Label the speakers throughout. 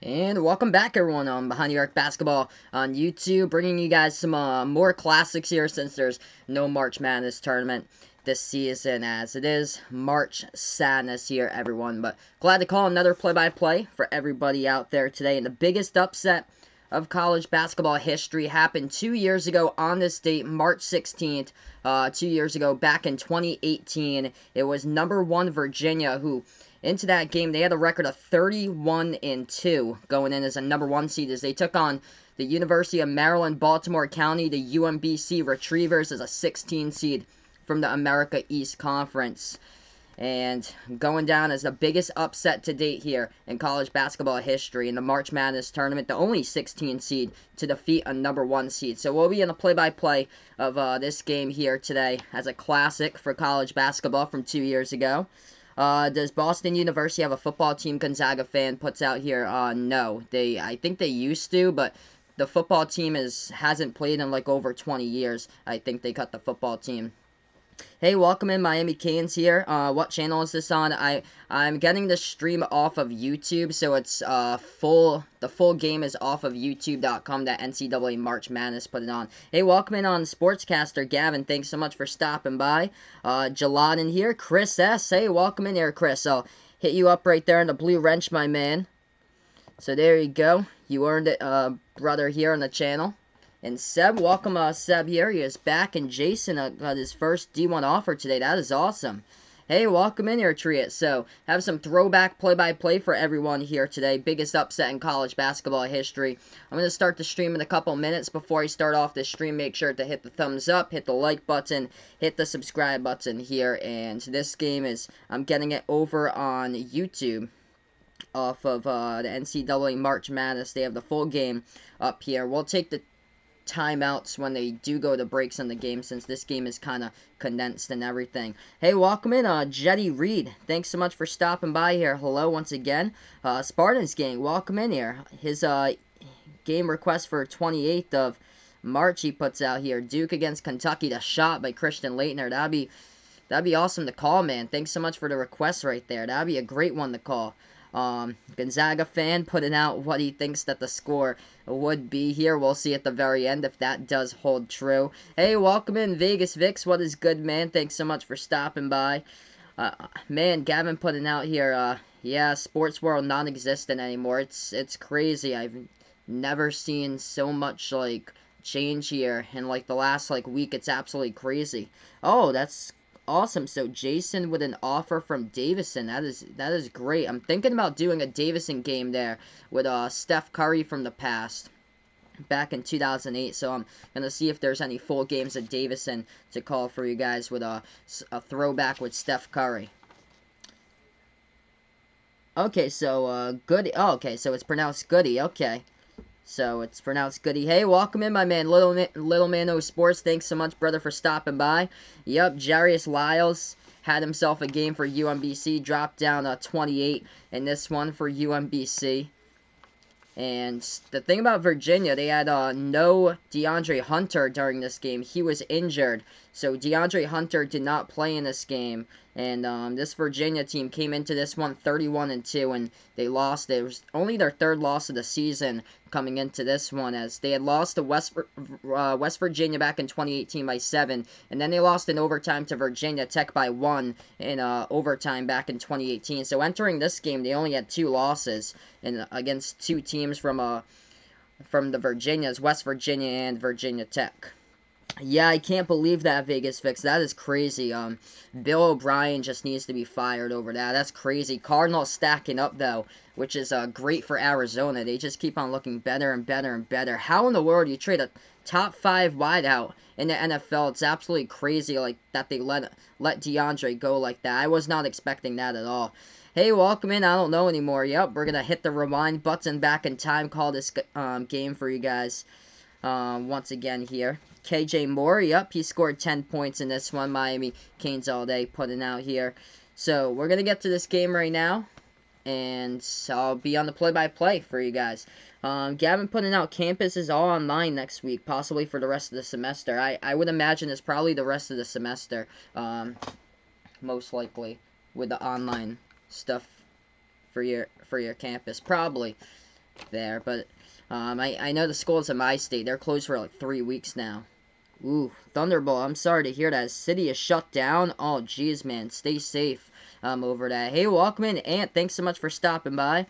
Speaker 1: And welcome back, everyone, on Behind the Arc Basketball on YouTube, bringing you guys some more classics here since there's no March Madness tournament this season, as it is March Sadness here, everyone. But glad to call another play-by-play for everybody out there today. And the biggest upset of college basketball history happened 2 years ago on this date, March 16th, 2 years ago, back in 2018. It was number one Virginia, who into that game, they had a record of 31-2 going in as a number one seed as they took on the University of Maryland, Baltimore County, the UMBC Retrievers as a 16 seed from the America East Conference. And going down as the biggest upset to date here in college basketball history in the March Madness tournament, the only 16 seed to defeat a number one seed. So we'll be in the play-by-play of this game here today as a classic for college basketball from 2 years ago. Does Boston University have a football team? Gonzaga fan puts out here. No. I think they used to, but the football team hasn't played in like over 20 years. I think they cut the football team. Hey, welcome in, Miami Canes here. What channel is this on? I'm getting the stream off of YouTube, so it's the full game is off of youtube.com. That NCAA March Madness put it on. Hey, welcome in on Sportscaster Gavin. Thanks so much for stopping by. Jalad in here. Chris S. Hey, welcome in here, Chris. I'll hit you up right there in the blue wrench, my man. So there you go. You earned it, brother, here on the channel. And Seb, welcome Seb here. He is back, and Jason got his first D1 offer today. That is awesome. Hey, welcome in here, Triet. So, have some throwback play-by-play for everyone here today. Biggest upset in college basketball history. I'm going to start the stream in a couple minutes. Before I start off the stream, make sure to hit the thumbs up, hit the like button, hit the subscribe button here. And this game I'm getting it over on YouTube off of the NCAA March Madness. They have the full game up here. We'll take the timeouts when they do go to breaks in the game, since this game is kind of condensed and everything. Hey, welcome in, Jetty Reed. Thanks so much for stopping by here. Hello once again. Spartans Gang, welcome in here. His game request for 28th of March he puts out here. Duke against Kentucky, the shot by Christian Laettner. That'd be awesome to call, man. Thanks so much for the request right there. That'd be a great one to call. Gonzaga fan putting out what he thinks that the score would be here. We'll see at the very end if that does hold true. Hey, welcome in, Vegas Vix. What is good, man? Thanks so much for stopping by. Man, Gavin putting out here, yeah, sports world non-existent anymore. It's crazy. I've never seen so much, like, change here in, like, the last, like, week. It's absolutely crazy. Oh, that's awesome. So Jason with an offer from Davison. That is great. I'm thinking about doing a Davison game there with Steph Curry from the past, back in 2008. So I'm gonna see if there's any full games of Davison to call for you guys with a throwback with Steph Curry. Okay, so Goody. Oh, okay, so it's pronounced Goody. Okay. So it's pronounced Goody. Hey, welcome in, my man, Little Man O Sports. Thanks so much, brother, for stopping by. Yep, Jarius Lyles had himself a game for UMBC. Dropped down 28 in this one for UMBC. And the thing about Virginia, they had no DeAndre Hunter during this game. He was injured. So DeAndre Hunter did not play in this game. And this Virginia team came into this one 31-2, and they lost. It was only their third loss of the season coming into this one, as they had lost to West Virginia back in 2018 by 7, and then they lost in overtime to Virginia Tech by 1 in overtime back in 2018. So entering this game, they only had 2 losses against 2 teams from the Virginias, West Virginia and Virginia Tech. Yeah, I can't believe that, Vegas Fix. That is crazy. Bill O'Brien just needs to be fired over that. That's crazy. Cardinals stacking up, though, which is great for Arizona. They just keep on looking better and better and better. How in the world do you trade a top 5 wideout in the NFL? It's absolutely crazy, like, that they let DeAndre go like that. I was not expecting that at all. Hey, welcome in. I don't know anymore. Yep, we're going to hit the rewind button back in time, call this game for you guys once again here. KJ Moore, yep, he scored 10 points in this one. Miami Canes all day putting out here. So we're going to get to this game right now, and I'll be on the play-by-play for you guys. Gavin putting out campus is all online next week, possibly for the rest of the semester. I would imagine it's probably the rest of the semester, most likely, with the online stuff for your campus, probably. there. But I know the schools in my state, they're closed for like 3 weeks now. Ooh, Thunderbolt, I'm sorry to hear that. City is shut down. Oh, jeez, man. Stay safe over that. Hey, Walkman, Ant, thanks so much for stopping by.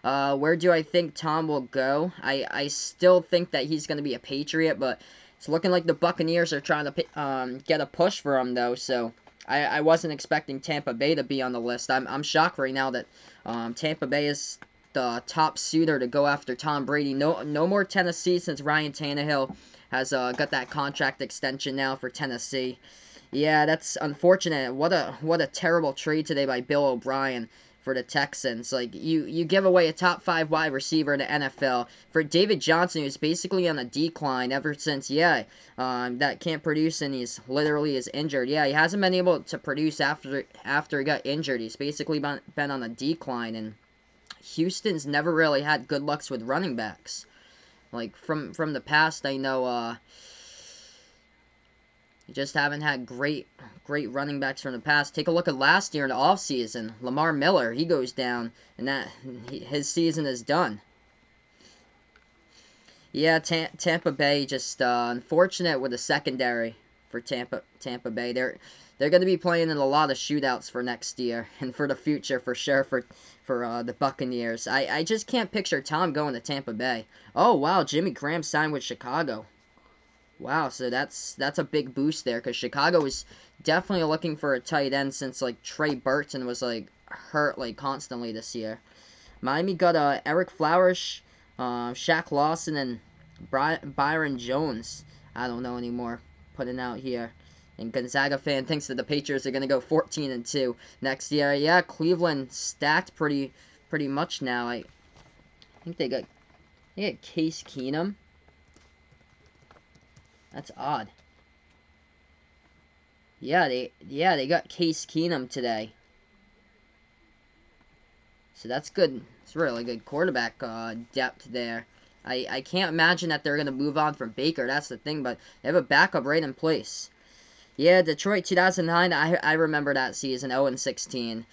Speaker 1: Where do I think Tom will go? I still think that he's going to be a Patriot, but it's looking like the Buccaneers are trying to get a push for him, though, so I wasn't expecting Tampa Bay to be on the list. I'm shocked right now that Tampa Bay is the top suitor to go after Tom Brady. No more Tennessee since Ryan Tannehill has got that contract extension now for Tennessee. Yeah, that's unfortunate. What a terrible trade today by Bill O'Brien for the Texans. Like, you give away a top 5 wide receiver in the NFL for David Johnson, who's basically on a decline ever since, that can't produce, and he's literally is injured. Yeah, he hasn't been able to produce after he got injured. He's basically been on a decline, and Houston's never really had good lucks with running backs. Like, from the past, I know, you just haven't had great running backs from the past. Take a look at last year in the offseason. Lamar Miller, he goes down, and his season is done. Yeah, Tampa Bay, just unfortunate with the secondary for Tampa Bay. They're going to be playing in a lot of shootouts for next year and for the future for sure for the Buccaneers. I just can't picture Tom going to Tampa Bay. Oh wow, Jimmy Graham signed with Chicago. Wow, so that's a big boost there because Chicago was definitely looking for a tight end since like Trey Burton was like hurt like constantly this year. Miami got Eric Flowers, Shaq Lawson, and Byron Jones. I don't know anymore. Putting out here. And Gonzaga fan thinks that the Patriots are going to go 14-2 next year. Yeah, Cleveland stacked pretty much now. I think they got Case Keenum. That's odd. Yeah, they got Case Keenum today. So that's good. It's really good quarterback depth there. I can't imagine that they're going to move on from Baker. That's the thing, but they have a backup right in place. Yeah, Detroit 2009, I remember that season, 0-16.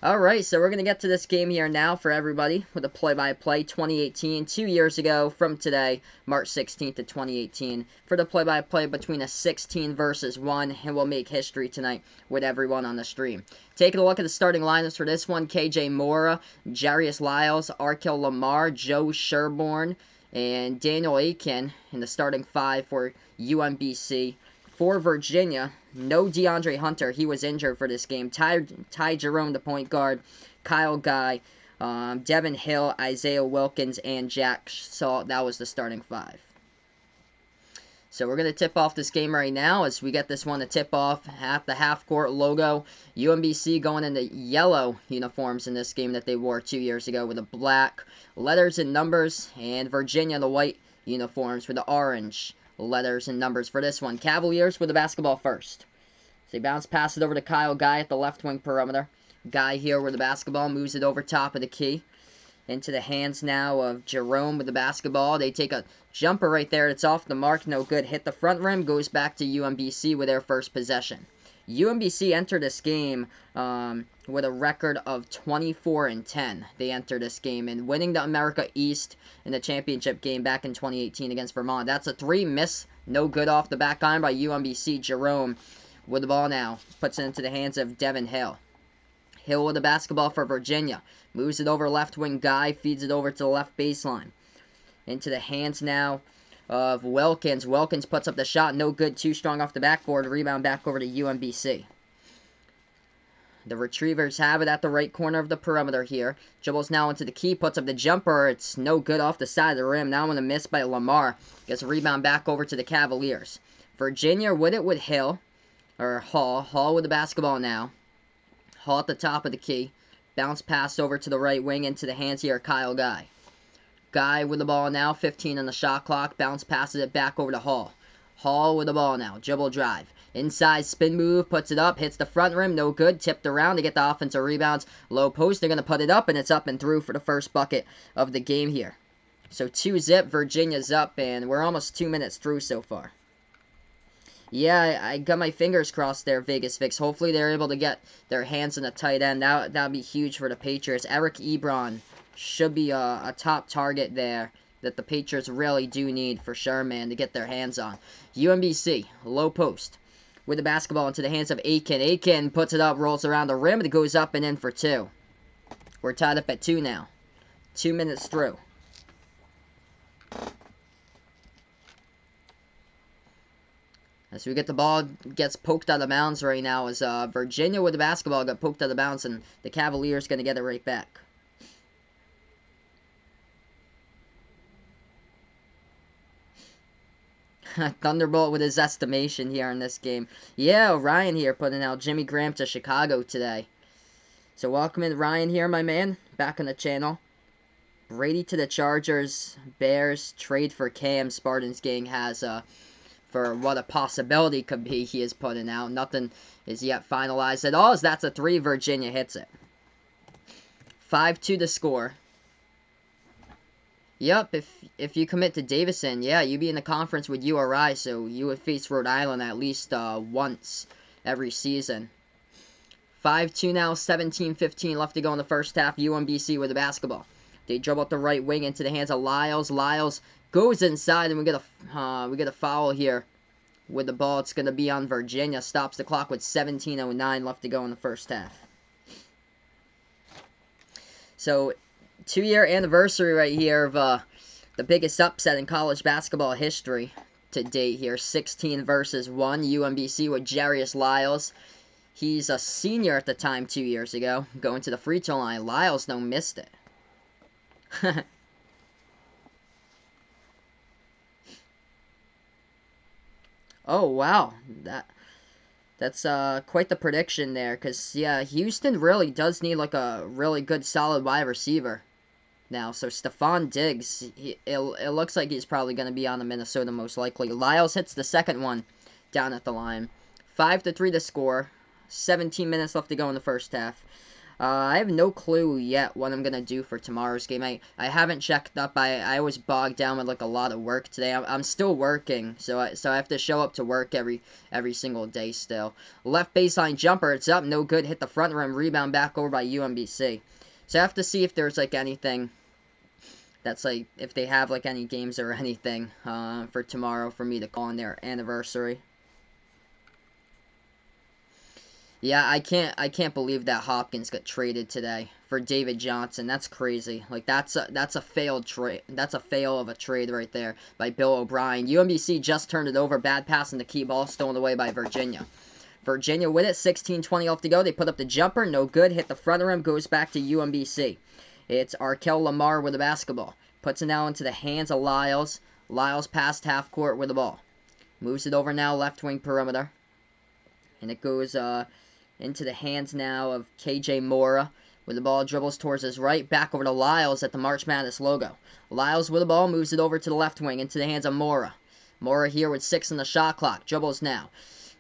Speaker 1: Alright, so we're going to get to this game here now for everybody with a play-by-play 2018, 2 years ago from today, March 16th of 2018, for the play-by-play between a 16 versus 1, and we'll make history tonight with everyone on the stream. Taking a look at the starting lineups for this one, KJ Mora, Jarius Lyles, Arkell Lamar, Joe Sherborne, and Daniel Aiken in the starting 5 for UMBC. For Virginia, no DeAndre Hunter. He was injured for this game. Ty Jerome, the point guard. Kyle Guy, Devin Hill, Isaiah Wilkins, and Jack Salt. That was the starting 5. So we're going to tip off this game right now as we get this one to tip off at the half-court logo. UMBC going in the yellow uniforms in this game that they wore 2 years ago with the black letters and numbers. And Virginia, the white uniforms with the orange letters and numbers for this one. Cavaliers with the basketball first. So they bounce pass it over to Kyle Guy at the left wing perimeter. Guy here with the basketball moves it over top of the key. Into the hands now of Jerome with the basketball. They take a jumper right there. It's off the mark. No good. Hit the front rim. Goes back to UMBC with their first possession. UMBC entered this game with a record of 24-10. They entered this game and winning the America East in the championship game back in 2018 against Vermont. That's a 3 miss, no good off the back iron by UMBC. Jerome with the ball now. Puts it into the hands of Devin Hill. Hill with the basketball for Virginia. Moves it over left wing Guy. Feeds it over to the left baseline. Into the hands now of Wilkins. Wilkins puts up the shot. No good. Too strong off the backboard. Rebound back over to UMBC. The Retrievers have it at the right corner of the perimeter here. Dribbles now into the key. Puts up the jumper. It's no good off the side of the rim. Now on a miss by Lamar. Gets a rebound back over to the Cavaliers. Virginia with it with Hill. Or Hall. Hall with the basketball now. Hall at the top of the key. Bounce pass over to the right wing into the hands here of Kyle Guy. Guy with the ball now, 15 on the shot clock. Bounce passes it back over to Hall. Hall with the ball now, dribble drive. Inside spin move, puts it up, hits the front rim, no good. Tipped around to get the offensive rebounds. Low post, they're going to put it up, and it's up and through for the first bucket of the game here. So 2-zip, Virginia's up, and we're almost 2 minutes through so far. Yeah, I got my fingers crossed there, Vegas Vix. Hopefully they're able to get their hands on a tight end. That would be huge for the Patriots. Eric Ebron should be a top target there that the Patriots really do need for sure, man, to get their hands on. UMBC, low post. With the basketball into the hands of Aiken. Aiken puts it up, rolls around the rim. It goes up and in for 2. We're tied up at 2 now. 2 minutes through. As we get the ball, gets poked out of bounds right now as Virginia with the basketball got poked out of bounds, and the Cavaliers going to get it right back. Thunderbolt with his estimation here in this game. Yeah, Ryan here putting out Jimmy Graham to Chicago today. So welcome in Ryan here, my man. Back on the channel. Brady to the Chargers. Bears trade for Cam. Spartans gang has for what a possibility could be he is putting out. Nothing is yet finalized at all as that's a 3. Virginia hits it. 5-2 to score. Yep, if you commit to Davison, yeah, you'd be in the conference with URI, so you would face Rhode Island at least once every season. 5-2 now, 17-15 left to go in the first half. UMBC with the basketball. They dribble up the right wing into the hands of Lyles. Lyles goes inside, and we get a foul here with the ball. It's going to be on Virginia. Stops the clock with 17:09 left to go in the first half. So 2-year anniversary right here of the biggest upset in college basketball history to date here. 16 versus 1. UMBC with Jarius Lyles. He's a senior at the time 2 years ago. Going to the free throw line. Lyles no missed it. Oh, wow. That's quite the prediction there. Because, yeah, Houston really does need, like, a really good, solid wide receiver now. So, Stephon Diggs, it looks like he's probably going to be on the Minnesota most likely. Lyles hits the second one down at the line. 5-3 to score. 17 minutes left to go in the first half. I have no clue yet what I'm going to do for tomorrow's game. I haven't checked up. I was bogged down with like a lot of work today. I'm still working, so I have to show up to work every single day still. Left baseline jumper, it's up, no good. Hit the front rim, rebound back over by UMBC. So I have to see if there's like anything that's like, if they have like any games or anything for tomorrow for me to call on their anniversary. Yeah, I can't believe that Hopkins got traded today for David Johnson. That's crazy. Like that's a failed trade. That's a fail of a trade right there by Bill O'Brien. UMBC just turned it over. Bad pass in the key ball stolen away by Virginia. Virginia with it. 16-20 left to go. They put up the jumper. No good. Hit the front rim. Goes back to UMBC. It's Arkel Lamar with the basketball. Puts it now into the hands of Lyles. Lyles past half court with the ball. Moves it over now left wing perimeter. And it goes into the hands now of KJ Mora. With the ball, dribbles towards his right. Back over to Lyles at the March Madness logo. Lyles with the ball, moves it over to the left wing into the hands of Mora. Mora here with 6 on the shot clock. Dribbles now.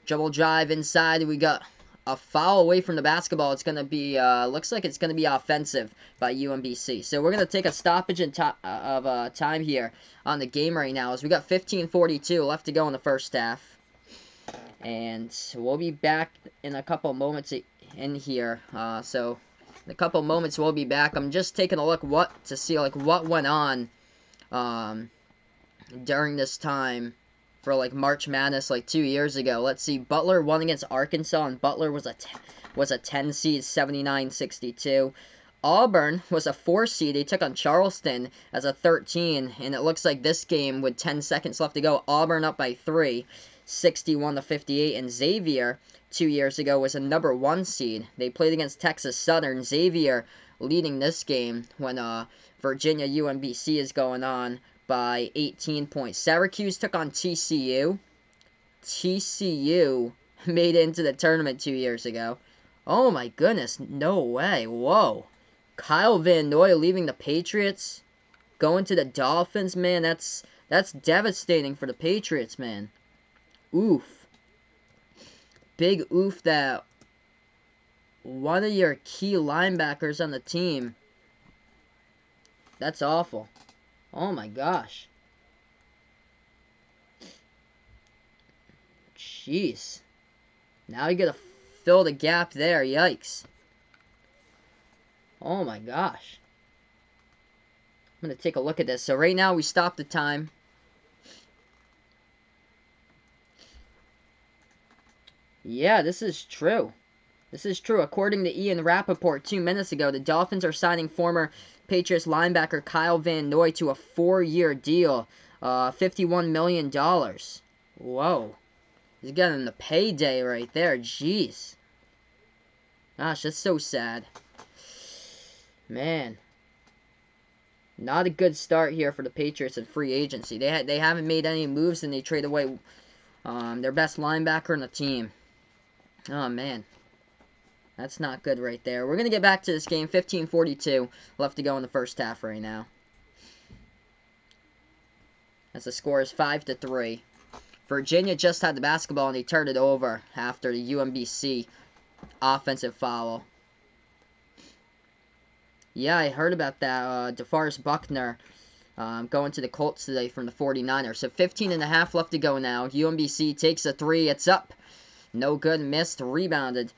Speaker 1: Dribble drive inside. We got a foul away from the basketball. It's going to be, looks like it's going to be offensive by UMBC. So we're going to take a stoppage of time here on the game right now as we got 15:42 left to go in the first half. And we'll be back in a couple moments in here. So in a couple moments we'll be back. I'm just taking a look to see like what went on during this time for like March Madness like 2 years ago. Let's see. Butler won against Arkansas, and Butler was a 10 seed, 79-62. Auburn was a 4 seed. They took on Charleston as a 13, and it looks like this game with 10 seconds left to go, Auburn up by 3. 61-58, and Xavier 2 years ago was a number 1 seed. They played against Texas Southern. Xavier leading this game when Virginia UMBC is going on by 18 points. Syracuse took on TCU. TCU made it into the tournament 2 years ago. Oh my goodness, no way. Whoa. Kyle Van Noy leaving the Patriots, going to the Dolphins, man. That's devastating for the Patriots, man. Oof. Big oof that one of your key linebackers on the team. That's awful. Oh my gosh. Jeez. Now you gotta fill the gap there. Yikes. Oh my gosh. I'm going to take a look at this. So right now we stopped the time. Yeah, this is true. This is true. According to Ian Rappaport 2 minutes ago, the Dolphins are signing former Patriots linebacker Kyle Van Noy to a 4-year deal. $51 million. Whoa. He's getting the payday right there. Jeez. Gosh, that's so sad. Man. Not a good start here for the Patriots in free agency. They haven't made any moves, and they trade away their best linebacker in the team. Oh, man. That's not good right there. We're going to get back to this game. 15:42 left to go in the first half right now. As the score is 5-3. Virginia just had the basketball, and they turned it over after the UMBC offensive foul. Yeah, I heard about that. DeForest Buckner going to the Colts today from the 49ers. So 15.5 left to go now. UMBC takes a three. It's up. No good. Missed. Rebounded.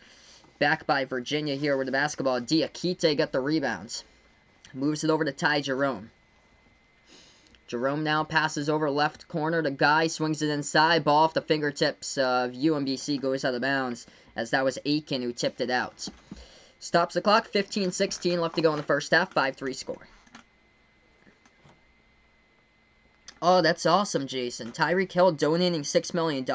Speaker 1: Back by Virginia here with the basketball. Diakite got the rebounds. Moves it over to Ty Jerome. Jerome now passes over left corner. The guy swings it inside. Ball off the fingertips of UMBC goes out of bounds, as that was Aiken who tipped it out. Stops the clock. 15-16 left to go in the first half. 5-3 score. Oh, that's awesome, Jason. Tyreek Hill donating $6 million.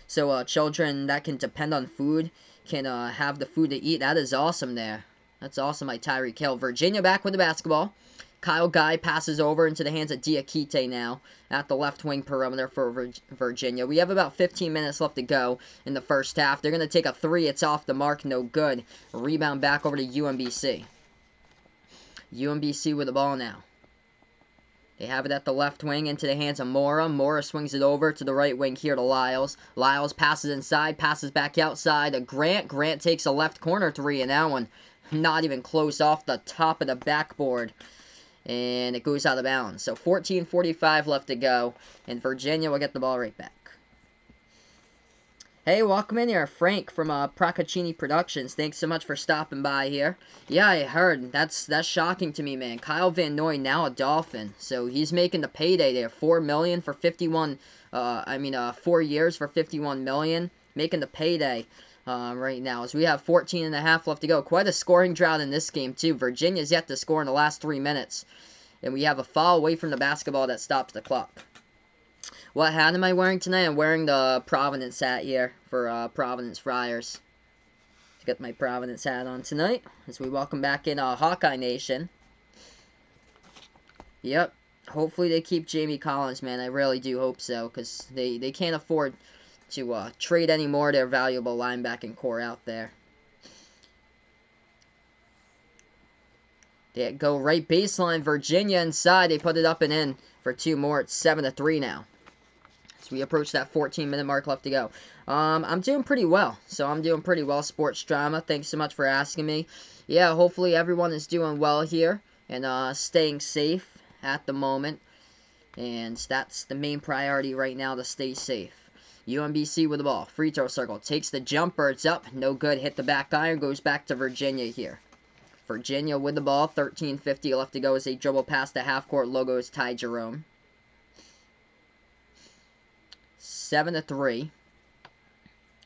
Speaker 1: So children that can depend on food can have the food to eat. That is awesome there. That's awesome by Tyreek Hill. Virginia back with the basketball. Kyle Guy passes over into the hands of Diakite now at the left wing perimeter for Virginia. We have about 15 minutes left to go in the first half. They're going to take a three. It's off the mark. No good. Rebound back over to UMBC. UMBC with the ball now. They have it at the left wing into the hands of Mora. Mora swings it over to the right wing here to Lyles. Lyles passes inside, passes back outside to Grant. Grant takes a left corner three, and that one not even close, off the top of the backboard. And it goes out of bounds. So 14:45 left to go, and Virginia will get the ball right back. Hey, welcome in here, Frank from Procaccini Productions. Thanks so much for stopping by here. Yeah, I heard. That's shocking to me, man. Kyle Van Noy now a Dolphin, so he's making the payday there. $4 million for 51. 4 years for $51 million, making the payday right now. As we have 14.5 left to go. Quite a scoring drought in this game too. Virginia's yet to score in the last 3 minutes, and we have a foul away from the basketball that stops the clock. What hat am I wearing tonight? I'm wearing the Providence hat here for Providence Friars. Got my Providence hat on tonight as we welcome back in Hawkeye Nation. Yep. Hopefully they keep Jamie Collins, man. I really do hope so, because they can't afford to trade any more of their valuable linebacking core out there. They go right baseline. Virginia inside. They put it up and in for two more. It's 7-3 now. So we approach that 14-minute mark left to go. I'm doing pretty well. So I'm doing pretty well, Sports Drama. Thanks so much for asking me. Yeah, hopefully everyone is doing well here and staying safe at the moment. And that's the main priority right now, to stay safe. UMBC with the ball. Free throw circle. Takes the jumper. It's up. No good. Hit the back iron. Goes back to Virginia here. Virginia with the ball. 13:50 left to go as they dribble past the half-court logos. Ty Jerome. 7-3.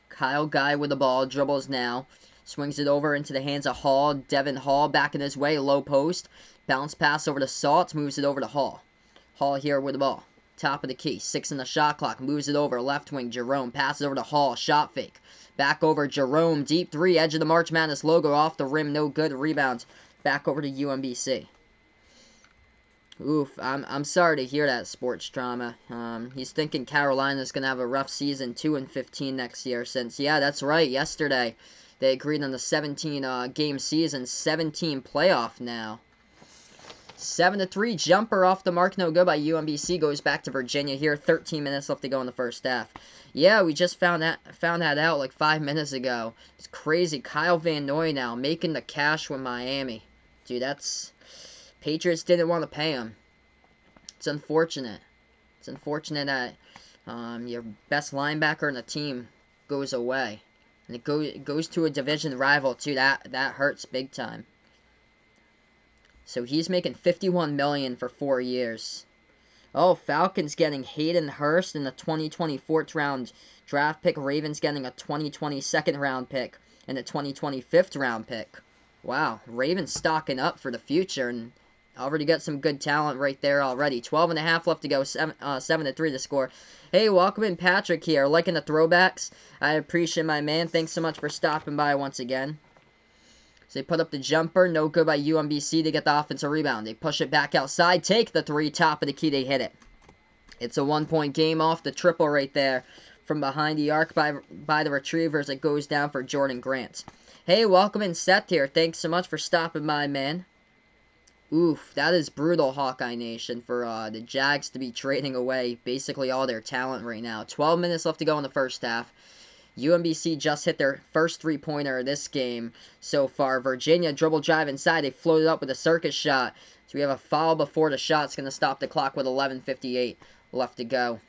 Speaker 1: Kyle Guy with the ball. Dribbles now. Swings it over into the hands of Hall. Devin Hall back in his way. Low post. Bounce pass over to Salt. Moves it over to Hall. Hall here with the ball. Top of the key. 6 in the shot clock. Moves it over. Left wing. Jerome. Passes over to Hall. Shot fake. Back over Jerome. Deep three. Edge of the March Madness logo. Off the rim. No good. Rebound. Back over to UMBC. Oof, I'm sorry to hear that, Sports Drama. He's thinking Carolina's going to have a rough season, 2-15 next year, since, yeah, that's right, yesterday they agreed on the 17-game season, 17 playoff now. 7-3, jumper off the mark, no good by UMBC, goes back to Virginia here, 13 minutes left to go in the first half. Yeah, we just found that out like 5 minutes ago. It's crazy. Kyle Van Noy now, making the cash with Miami. Dude, that's... Patriots didn't want to pay him. It's unfortunate. It's unfortunate that your best linebacker in the team goes away. And it goes to a division rival, too. That hurts big time. So he's making $51 million for 4 years. Oh, Falcons getting Hayden Hurst in the 2020 4th round draft pick. Ravens getting a 2020 2nd round pick and a 2020 5th round pick. Wow, Ravens stocking up for the future and already got some good talent right there already. 12.5 left to go, 7-3 to score. Hey, welcome in, Patrick here. Liking the throwbacks. I appreciate my man. Thanks so much for stopping by once again. So they put up the jumper, no good by UMBC to get the offensive rebound. They push it back outside, take the 3, top of the key, they hit it. It's a 1-point game off the triple right there from behind the arc by the Retrievers. It goes down for Jordan Grant. Hey, welcome in, Seth here. Thanks so much for stopping by, man. Oof, that is brutal, Hawkeye Nation, for the Jags to be trading away basically all their talent right now. 12 minutes left to go in the first half. UMBC just hit their first 3-pointer of this game so far. Virginia dribble drive inside. They floated up with a circus shot. So we have a foul before the shot's going to stop the clock with 11:58 left to go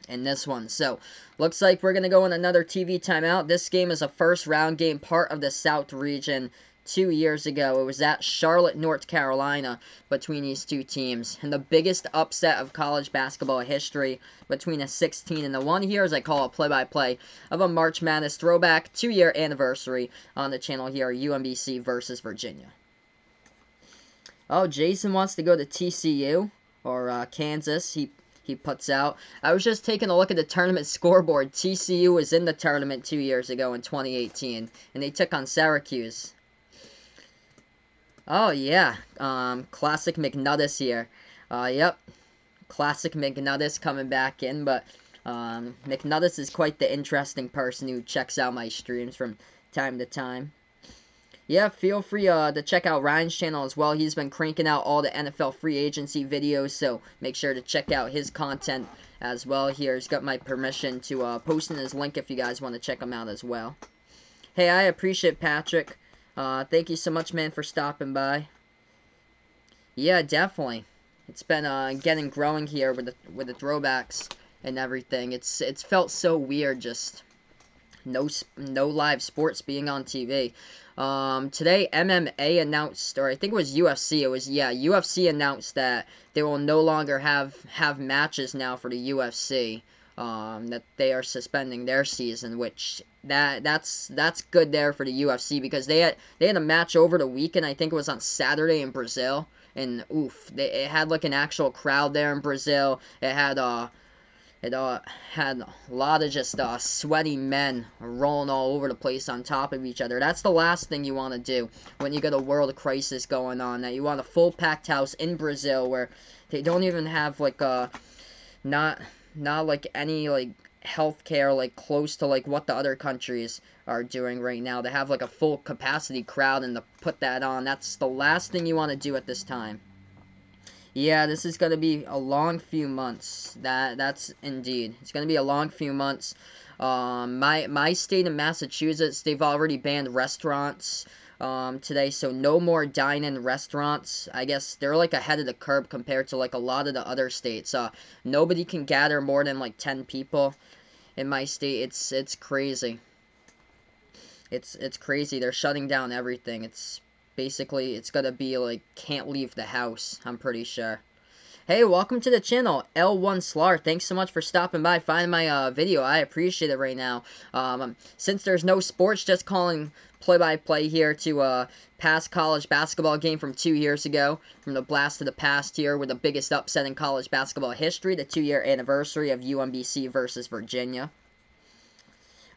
Speaker 1: in this one. So looks like we're going to go in another TV timeout. This game is a first round game, part of the South region. 2 years ago, it was at Charlotte, North Carolina, between these two teams. And the biggest upset of college basketball history between a 16 and a 1 here, as I call it play-by-play of a March Madness throwback 2-year anniversary on the channel here, UMBC versus Virginia. Oh, Jason wants to go to TCU or Kansas. He puts out. I was just taking a look at the tournament scoreboard. TCU was in the tournament 2 years ago in 2018, and they took on Syracuse. Oh, yeah. Classic McNuggets here. Yep. Classic McNuggets coming back in, but McNuggets is quite the interesting person who checks out my streams from time to time. Yeah, feel free to check out Ryan's channel as well. He's been cranking out all the NFL free agency videos, so make sure to check out his content as well here. He's got my permission to post in his link if you guys want to check him out as well. Hey, I appreciate Patrick. Thank you so much, man, for stopping by. Yeah, definitely. It's been getting growing here with the throwbacks and everything. It's felt so weird, just no live sports being on TV. Today MMA announced, or I think it was UFC. UFC announced that they will no longer have matches now for the UFC. That they are suspending their season, which that's good there for the UFC, because they had a match over the weekend. I think it was on Saturday in Brazil, and oof, it had like an actual crowd there in Brazil. It had a lot of just sweaty men rolling all over the place on top of each other. That's the last thing you want to do when you got a world crisis going on. That you want a full packed house in Brazil where they don't even have like not like any like healthcare like close to like what the other countries are doing right now. To have like a full capacity crowd and to put that on, that's the last thing you want to do at this time. Yeah, this is going to be a long few months. That's indeed. It's going to be a long few months. My state of Massachusetts, they've already banned restaurants today, so no more dine-in restaurants. I guess they're like ahead of the curve compared to like a lot of the other states. Nobody can gather more than like 10 people in my state. It's crazy. It's crazy. They're shutting down everything. Basically, it's gonna be like can't leave the house, I'm pretty sure. Hey, welcome to the channel, L1 Slar. Thanks so much for stopping by, finding my video. I appreciate it right now. Since there's no sports, just calling play-by-play here to past college basketball game from 2 years ago, from the blast of the past here with the biggest upset in college basketball history, the 2-year anniversary of UMBC versus Virginia.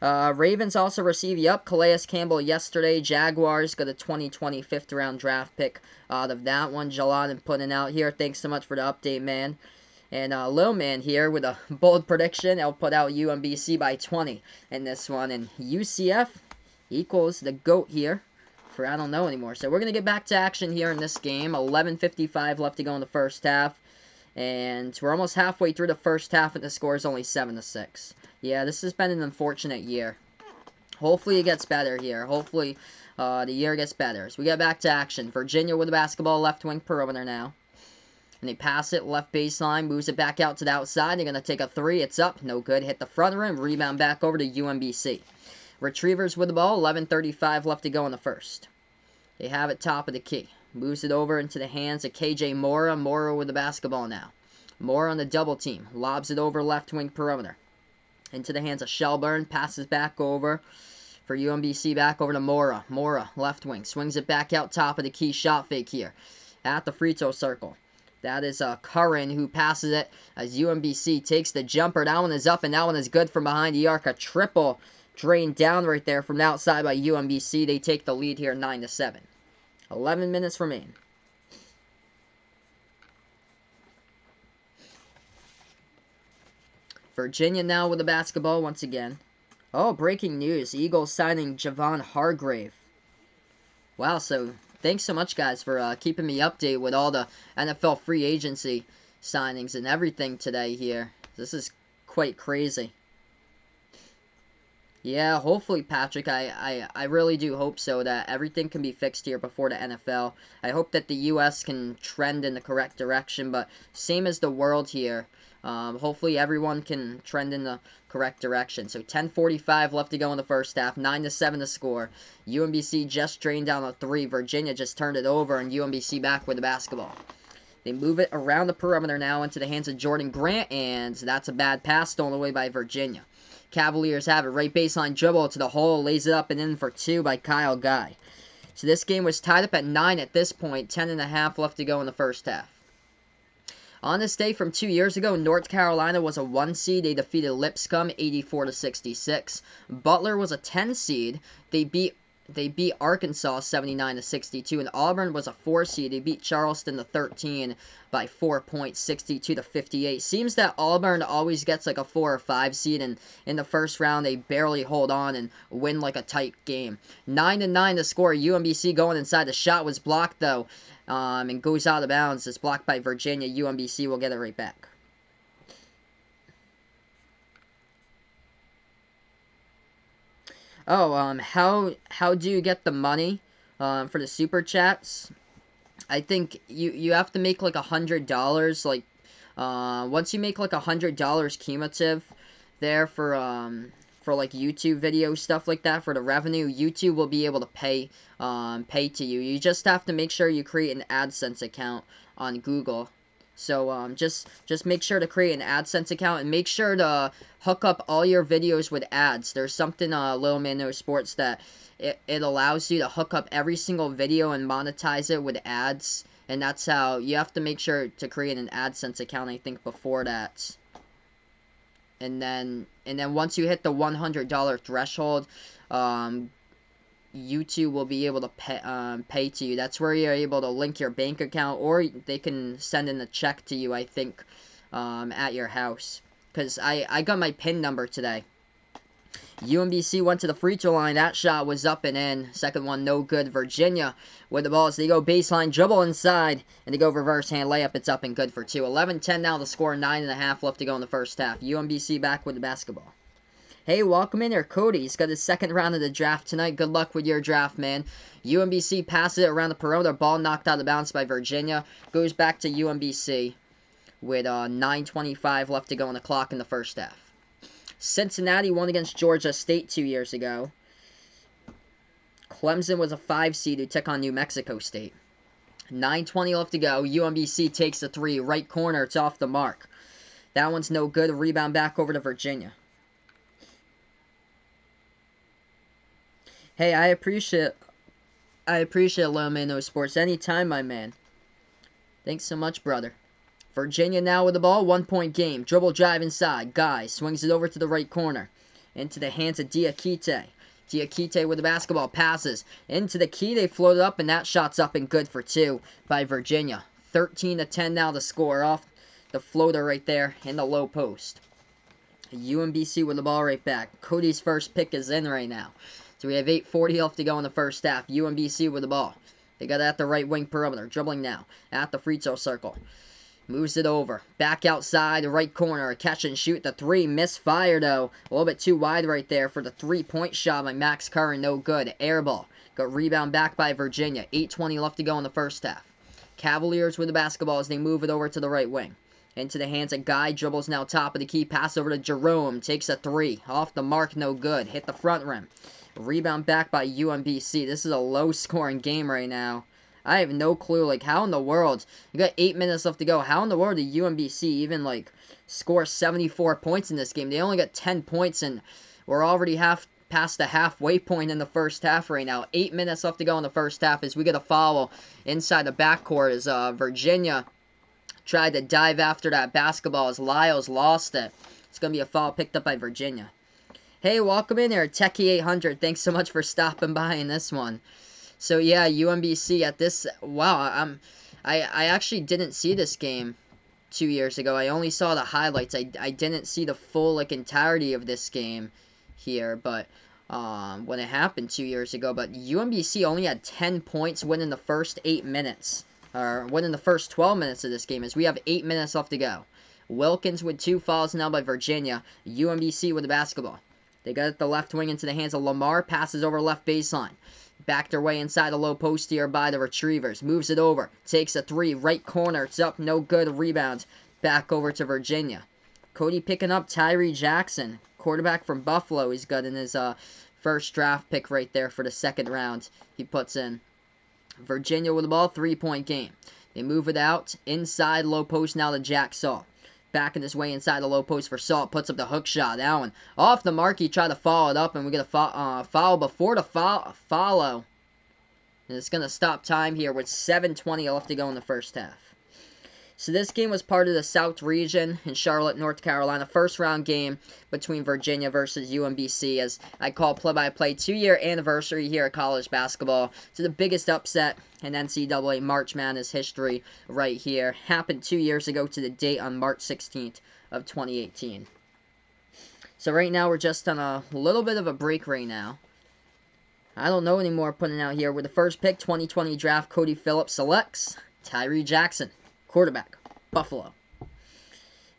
Speaker 1: Ravens also receive, Calais Campbell yesterday. Jaguars got a 2020 5th round draft pick out of that one. Jalad putting out here. Thanks so much for the update, man. And Lil Man here with a bold prediction. I'll put out UMBC by 20 in this one. And UCF equals the GOAT here for I don't know anymore. So we're going to get back to action here in this game. 11:55 left to go in the first half. And we're almost halfway through the first half, and the score is only 7-6. Yeah, this has been an unfortunate year. Hopefully it gets better here. Hopefully the year gets better. So we get back to action. Virginia with the basketball, left wing perimeter now. And they pass it, left baseline, moves it back out to the outside. They're going to take a 3. It's up. No good. Hit the front rim. Rebound back over to UMBC. Retrievers with the ball. 11:35 left to go in the first. They have it top of the key. Moves it over into the hands of KJ Mora. Mora with the basketball now. Mora on the double team. Lobs it over left wing perimeter. Into the hands of Shelburne. Passes back over for UMBC. Back over to Mora. Mora, left wing. Swings it back out top of the key. Shot fake here at the free throw circle. That is Curran who passes it as UMBC takes the jumper. That one is up and that one is good from behind the arc. A triple drained down right there from the outside by UMBC. They take the lead here 9-7. 11 minutes remain. Virginia now with the basketball once again. Oh, breaking news. Eagles signing Javon Hargrave. Wow, so thanks so much, guys, for keeping me updated with all the NFL free agency signings and everything today here. This is quite crazy. Yeah, hopefully, Patrick, I really do hope so, that everything can be fixed here before the NFL. I hope that the U.S. can trend in the correct direction, but same as the world here. Hopefully everyone can trend in the correct direction. So 10:45 left to go in the first half. 9-7 to score. UMBC just drained down a 3. Virginia just turned it over, and UMBC back with the basketball. They move it around the perimeter now into the hands of Jordan Grant, and that's a bad pass stolen away by Virginia. Cavaliers have it. Right baseline dribble to the hole. Lays it up and in for 2 by Kyle Guy. So this game was tied up at 9 at this point. 10.5 left to go in the first half. On this day from 2 years ago, North Carolina was a 1 seed. They defeated Lipscomb 84-66. Butler was a 10 seed. They beat Arkansas 79-62, and Auburn was a 4 seed. They beat Charleston the 13 by 4 points, 62-58. Seems that Auburn always gets like a 4 or 5 seed, and in the first round they barely hold on and win like a tight game. 9-9 to score. UMBC going inside. The shot was blocked though, and goes out of bounds. It's blocked by Virginia. UMBC will get it right back. Oh, how do you get the money for the super chats? I think you have to make like $100. Like once you make like $100 cumulative there for like YouTube video stuff like that, for the revenue, YouTube will be able to pay to you. You just have to make sure you create an AdSense account on Google. So just make sure to create an AdSense account and make sure to hook up all your videos with ads. There's something Little Man Knows Sports that it allows you to hook up every single video and monetize it with ads, and that's how you have to make sure to create an AdSense account, I think, before that. And then once you hit the $100 threshold, YouTube will be able to pay to you. That's where you're able to link your bank account, or they can send in a check to you, I think, at your house. Because I got my PIN number today. UMBC went to the free throw line. That shot was up and in. Second one, no good. Virginia with the ball as they go baseline, dribble inside, and they go reverse hand layup. It's up and good for 2. 11-10 now the score. 9.5 left to go in the first half. UMBC back with the basketball. Hey, welcome in here, Cody. He's got his second round of the draft tonight. Good luck with your draft, man. UMBC passes it around the perimeter. Ball knocked out of bounds by Virginia. Goes back to UMBC with 9:25 left to go on the clock in the first half. Cincinnati won against Georgia State 2 years ago. Clemson was a 5 seed who took on New Mexico State. 9:20 left to go. UMBC takes the 3. Right corner. It's off the mark. That one's no good. Rebound back over to Virginia. Hey, I appreciate Little Man Knows Sports. Anytime, my man. Thanks so much, brother. Virginia now with the ball. 1-point game. Dribble drive inside. Guy swings it over to the right corner. Into the hands of Diakite. Diakite with the basketball. Passes into the key. They float it up, and that shot's up and good for 2 by Virginia. 13-10 now the score. Off the floater right there in the low post. UMBC with the ball right back. Cody's first pick is in right now. So we have 8:40 left to go in the first half. UMBC with the ball. They got it at the right wing perimeter. Dribbling now at the free throw circle. Moves it over. Back outside, the right corner. Catch and shoot. The 3 misfire, though. A little bit too wide right there for the 3-point shot by Max Curran. No good. Air ball. Got rebound back by Virginia. 8:20 left to go in the first half. Cavaliers with the basketball as they move it over to the right wing. Into the hands of Guy. Dribbles now top of the key. Pass over to Jerome. Takes a 3. Off the mark. No good. Hit the front rim. Rebound back by UMBC. This is a low-scoring game right now. I have no clue. Like, how in the world? You got 8 minutes left to go. How in the world did UMBC even, like, score 74 points in this game? They only got 10 points, and we're already past the halfway point in the first half right now. 8 minutes left to go in the first half as we get a foul inside the backcourt as Virginia tried to dive after that basketball as Lyles lost it. It's going to be a foul picked up by Virginia. Hey, welcome in here, Techie800. Thanks so much for stopping by in this one. So yeah, UMBC at this. Wow, I actually didn't see this game 2 years ago. I only saw the highlights. I didn't see the full like entirety of this game here, but when it happened 2 years ago. But UMBC only had 10 points winning the first 8 minutes, or winning the first 12 minutes of this game, as we have 8 minutes left to go. Wilkins with 2 fouls now by Virginia. UMBC with the basketball. They got it the left wing into the hands of Lamar. Passes over left baseline. Backed their way inside the low post here by the Retrievers. Moves it over. Takes a 3. Right corner. It's up. No good. Rebound. Back over to Virginia. Cody picking up Tyree Jackson. Quarterback from Buffalo. He's got in his first draft pick right there for the second round. He puts in. Virginia with the ball. 3-point game. They move it out. Inside low post now to Jack Saul. Backing his way inside the low post for Salt. Puts up the hook shot. That one off the mark. He tried to follow it up, and we get a foul before the follow. And it's going to stop time here with 7:20 left to go in the first half. So this game was part of the South Region in Charlotte, North Carolina. First round game between Virginia versus UMBC, as I call play-by-play 2-year anniversary here at college basketball. So the biggest upset in NCAA March Madness history right here. Happened 2 years ago to the date on March 16th of 2018. So right now we're just on a little bit of a break right now. I don't know anymore putting out here. With the first pick, 2020 draft, Cody Phillips selects Tyree Jackson. Quarterback, Buffalo.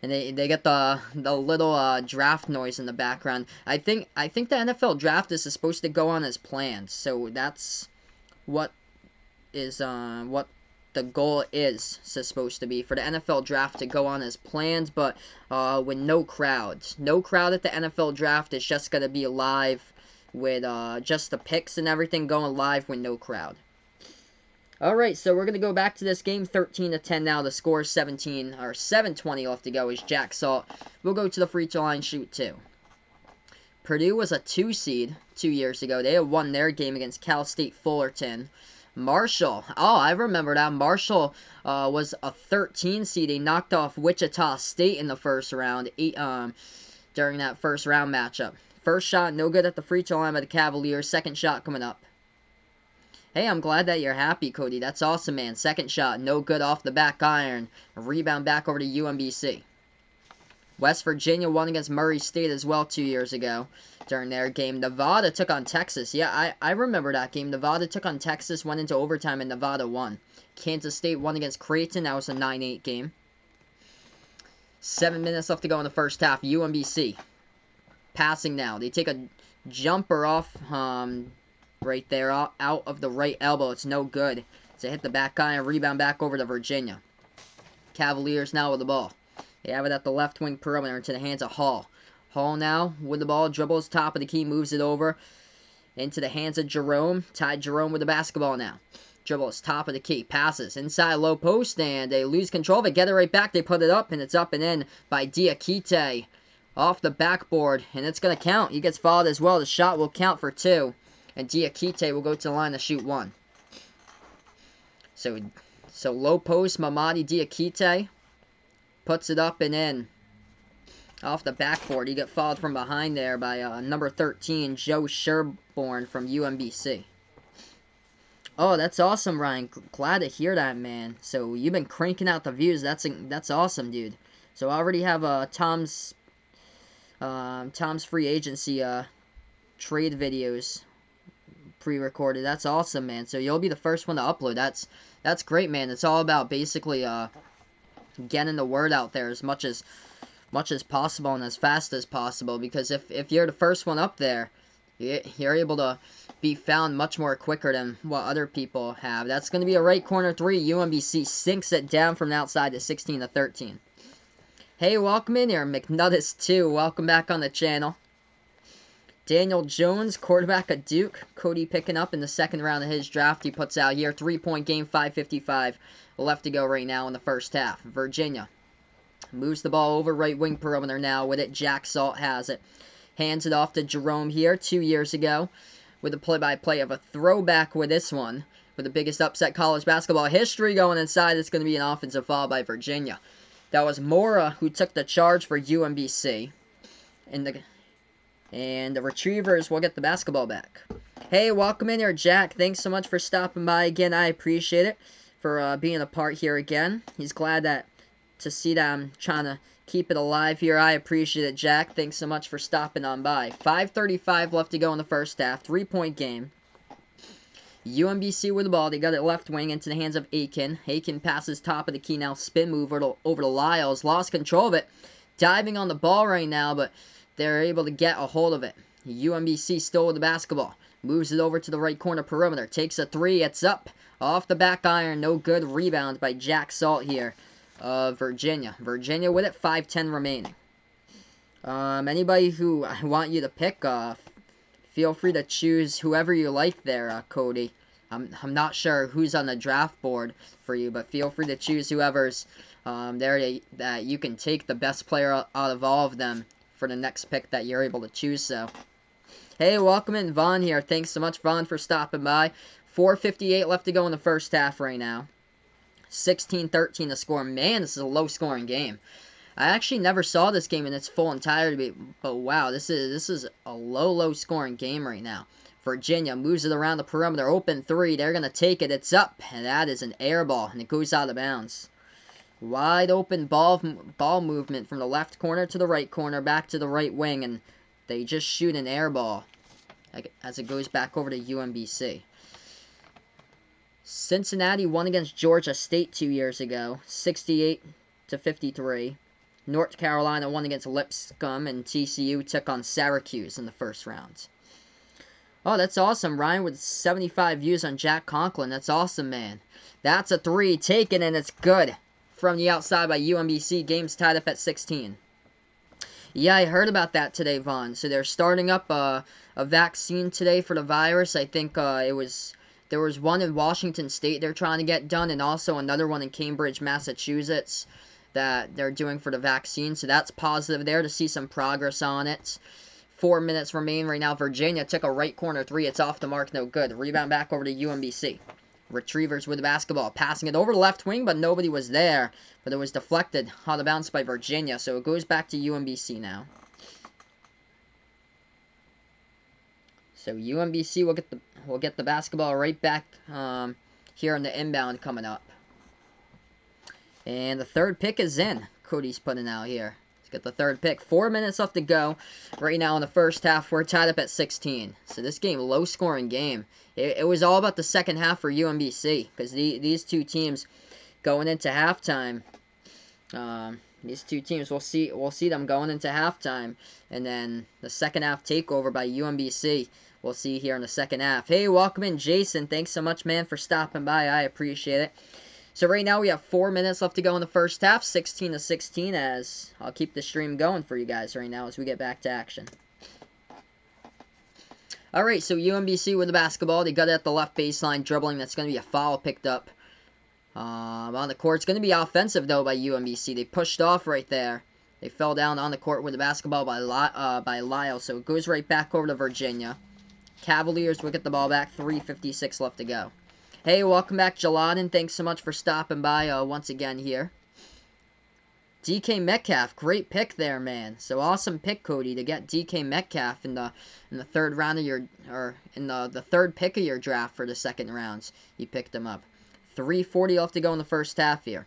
Speaker 1: And they get the little draft noise in the background. I think the NFL draft is supposed to go on as planned. So that's what the goal is supposed to be, for the NFL draft to go on as planned, but with no crowd. No crowd at the NFL draft. It's just going to be live with just the picks and everything going live with no crowd. Alright, so we're going to go back to this game, 13-10 now. The score is 7:20 left to go as Jack Salt will go to the free throw line, shoot 2. Purdue was a 2 seed 2 years ago. They had won their game against Cal State Fullerton. Marshall, I remember that. Marshall was a 13 seed. They knocked off Wichita State in the first round during that first round matchup. First shot, no good at the free throw line by the Cavaliers. Second shot coming up. Hey, I'm glad that you're happy, Cody. That's awesome, man. Second shot, no good off the back iron. Rebound back over to UMBC. West Virginia won against Murray State as well 2 years ago during their game. Nevada took on Texas. Yeah, I remember that game. Nevada took on Texas, went into overtime, and Nevada won. Kansas State won against Creighton. That was a 9-8 game. 7 minutes left to go in the first half. UMBC passing now. They take a jumper off right there, out of the right elbow. It's no good. It's a hit the back iron, rebound back over to Virginia. Cavaliers now with the ball. They have it at the left wing perimeter into the hands of Hall. Hall now with the ball, dribbles top of the key, moves it over into the hands of Jerome. Tied Jerome with the basketball now. Dribbles top of the key, passes inside low post, and they lose control of it. Get it right back. They put it up, and it's up and in by Diakite off the backboard, and it's going to count. He gets fouled as well. The shot will count for 2. And Diakite will go to the line to shoot 1. So low post, Mamadi Diakite puts it up and in. Off the backboard. He got fouled from behind there by number 13, Joe Sherborne from UMBC. Oh, that's awesome, Ryan. Glad to hear that, man. So you've been cranking out the views. That's awesome, dude. So I already have Tom's free agency trade videos pre-recorded. That's awesome, man. So you'll be the first one to upload. That's great, man. It's all about basically getting the word out there as much as possible and as fast as possible, because if you're the first one up there, you're able to be found much more quicker than what other people have. That's going to be a right corner 3. UMBC sinks it down from the outside to 16-13. Hey, welcome in here, McNuttist 2. Welcome back on the channel. Daniel Jones, quarterback at Duke. Cody picking up in the second round of his draft. He puts out here. 3-point game, 5:55 left to go right now in the first half. Virginia moves the ball over right wing perimeter now with it. Jack Salt has it. Hands it off to Jerome here 2 years ago with a play-by-play of a throwback with this one. With the biggest upset college basketball history going inside, it's going to be an offensive foul by Virginia. That was Mora who took the charge for UMBC. And the Retrievers will get the basketball back. Hey, welcome in here, Jack. Thanks so much for stopping by again. I appreciate it for being a part here again. He's glad to see that I'm trying to keep it alive here. I appreciate it, Jack. Thanks so much for stopping on by. 5:35 left to go in the first half. 3-point game. UMBC with the ball. They got it left wing into the hands of Aiken. Aiken passes top of the key now. Spin move over to Lyles. Lost control of it. Diving on the ball right now, but they're able to get a hold of it. UMBC still with the basketball. Moves it over to the right corner perimeter. Takes a three. It's up. Off the back iron. No good. Rebound by Jack Salt here. Virginia. Virginia with it. 5:10 remaining. Anybody who I want you to pick, feel free to choose whoever you like there, Cody. I'm not sure who's on the draft board for you, but feel free to choose whoever's there that you can take the best player out of all of them for the next pick that you're able to choose. So, hey, welcome in, Vaughn here. Thanks so much, Vaughn, for stopping by. 4:58 left to go in the first half right now. 16-13 to score. Man, this is a low-scoring game. I actually never saw this game in its full entirety, but wow, this is a low-scoring game right now. Virginia moves it around the perimeter. Open three. They're going to take it. It's up, and that is an air ball, and it goes out of bounds. Wide open ball movement from the left corner to the right corner, back to the right wing, and they just shoot an air ball as it goes back over to UMBC. Cincinnati won against Georgia State 2 years ago, 68-53. North Carolina won against Lipscomb, and TCU took on Syracuse in the first round. Oh, that's awesome. Ryan with 75 views on Jack Conklin. That's awesome, man. That's a three taken, and it's good. From the outside by UMBC. Game's tied up at 16. Yeah, I heard about that today, Vaughn. So they're starting up a vaccine today for the virus. I think there was one in Washington State they're trying to get done, and also another one in Cambridge, Massachusetts that they're doing for the vaccine. So that's positive there to see some progress on it. 4 minutes remain right now. Virginia took a right corner three. It's off the mark. No good. Rebound back over to UMBC. Retrievers with the basketball, passing it over the left wing, but nobody was there. But it was deflected out of bounds by Virginia, so it goes back to UMBC now. So UMBC will get the basketball right back here in the inbound coming up. And the third pick is in. Cody's putting out here. Get the third pick. 4 minutes left to go. Right now in the first half, we're tied up at 16. So this game, low-scoring game. It was all about the second half for UMBC because these two teams going into halftime. These two teams, we'll see them going into halftime, and then the second half takeover by UMBC. We'll see here in the second half. Hey, welcome in, Jason. Thanks so much, man, for stopping by. I appreciate it. So right now we have 4 minutes left to go in the first half, 16-16, as I'll keep the stream going for you guys right now as we get back to action. Alright, so UMBC with the basketball. They got it at the left baseline, dribbling. That's going to be a foul picked up on the court. It's going to be offensive, though, by UMBC. They pushed off right there. They fell down on the court with the basketball by Lyle, so it goes right back over to Virginia. Cavaliers will get the ball back, 3:56 left to go. Hey, welcome back, Jaladen. Thanks so much for stopping by once again here. DK Metcalf, great pick there, man. So awesome pick, Cody, to get DK Metcalf in the third round of your in the third pick of your draft for the second rounds. You picked him up. 3:40 left to go in the first half here.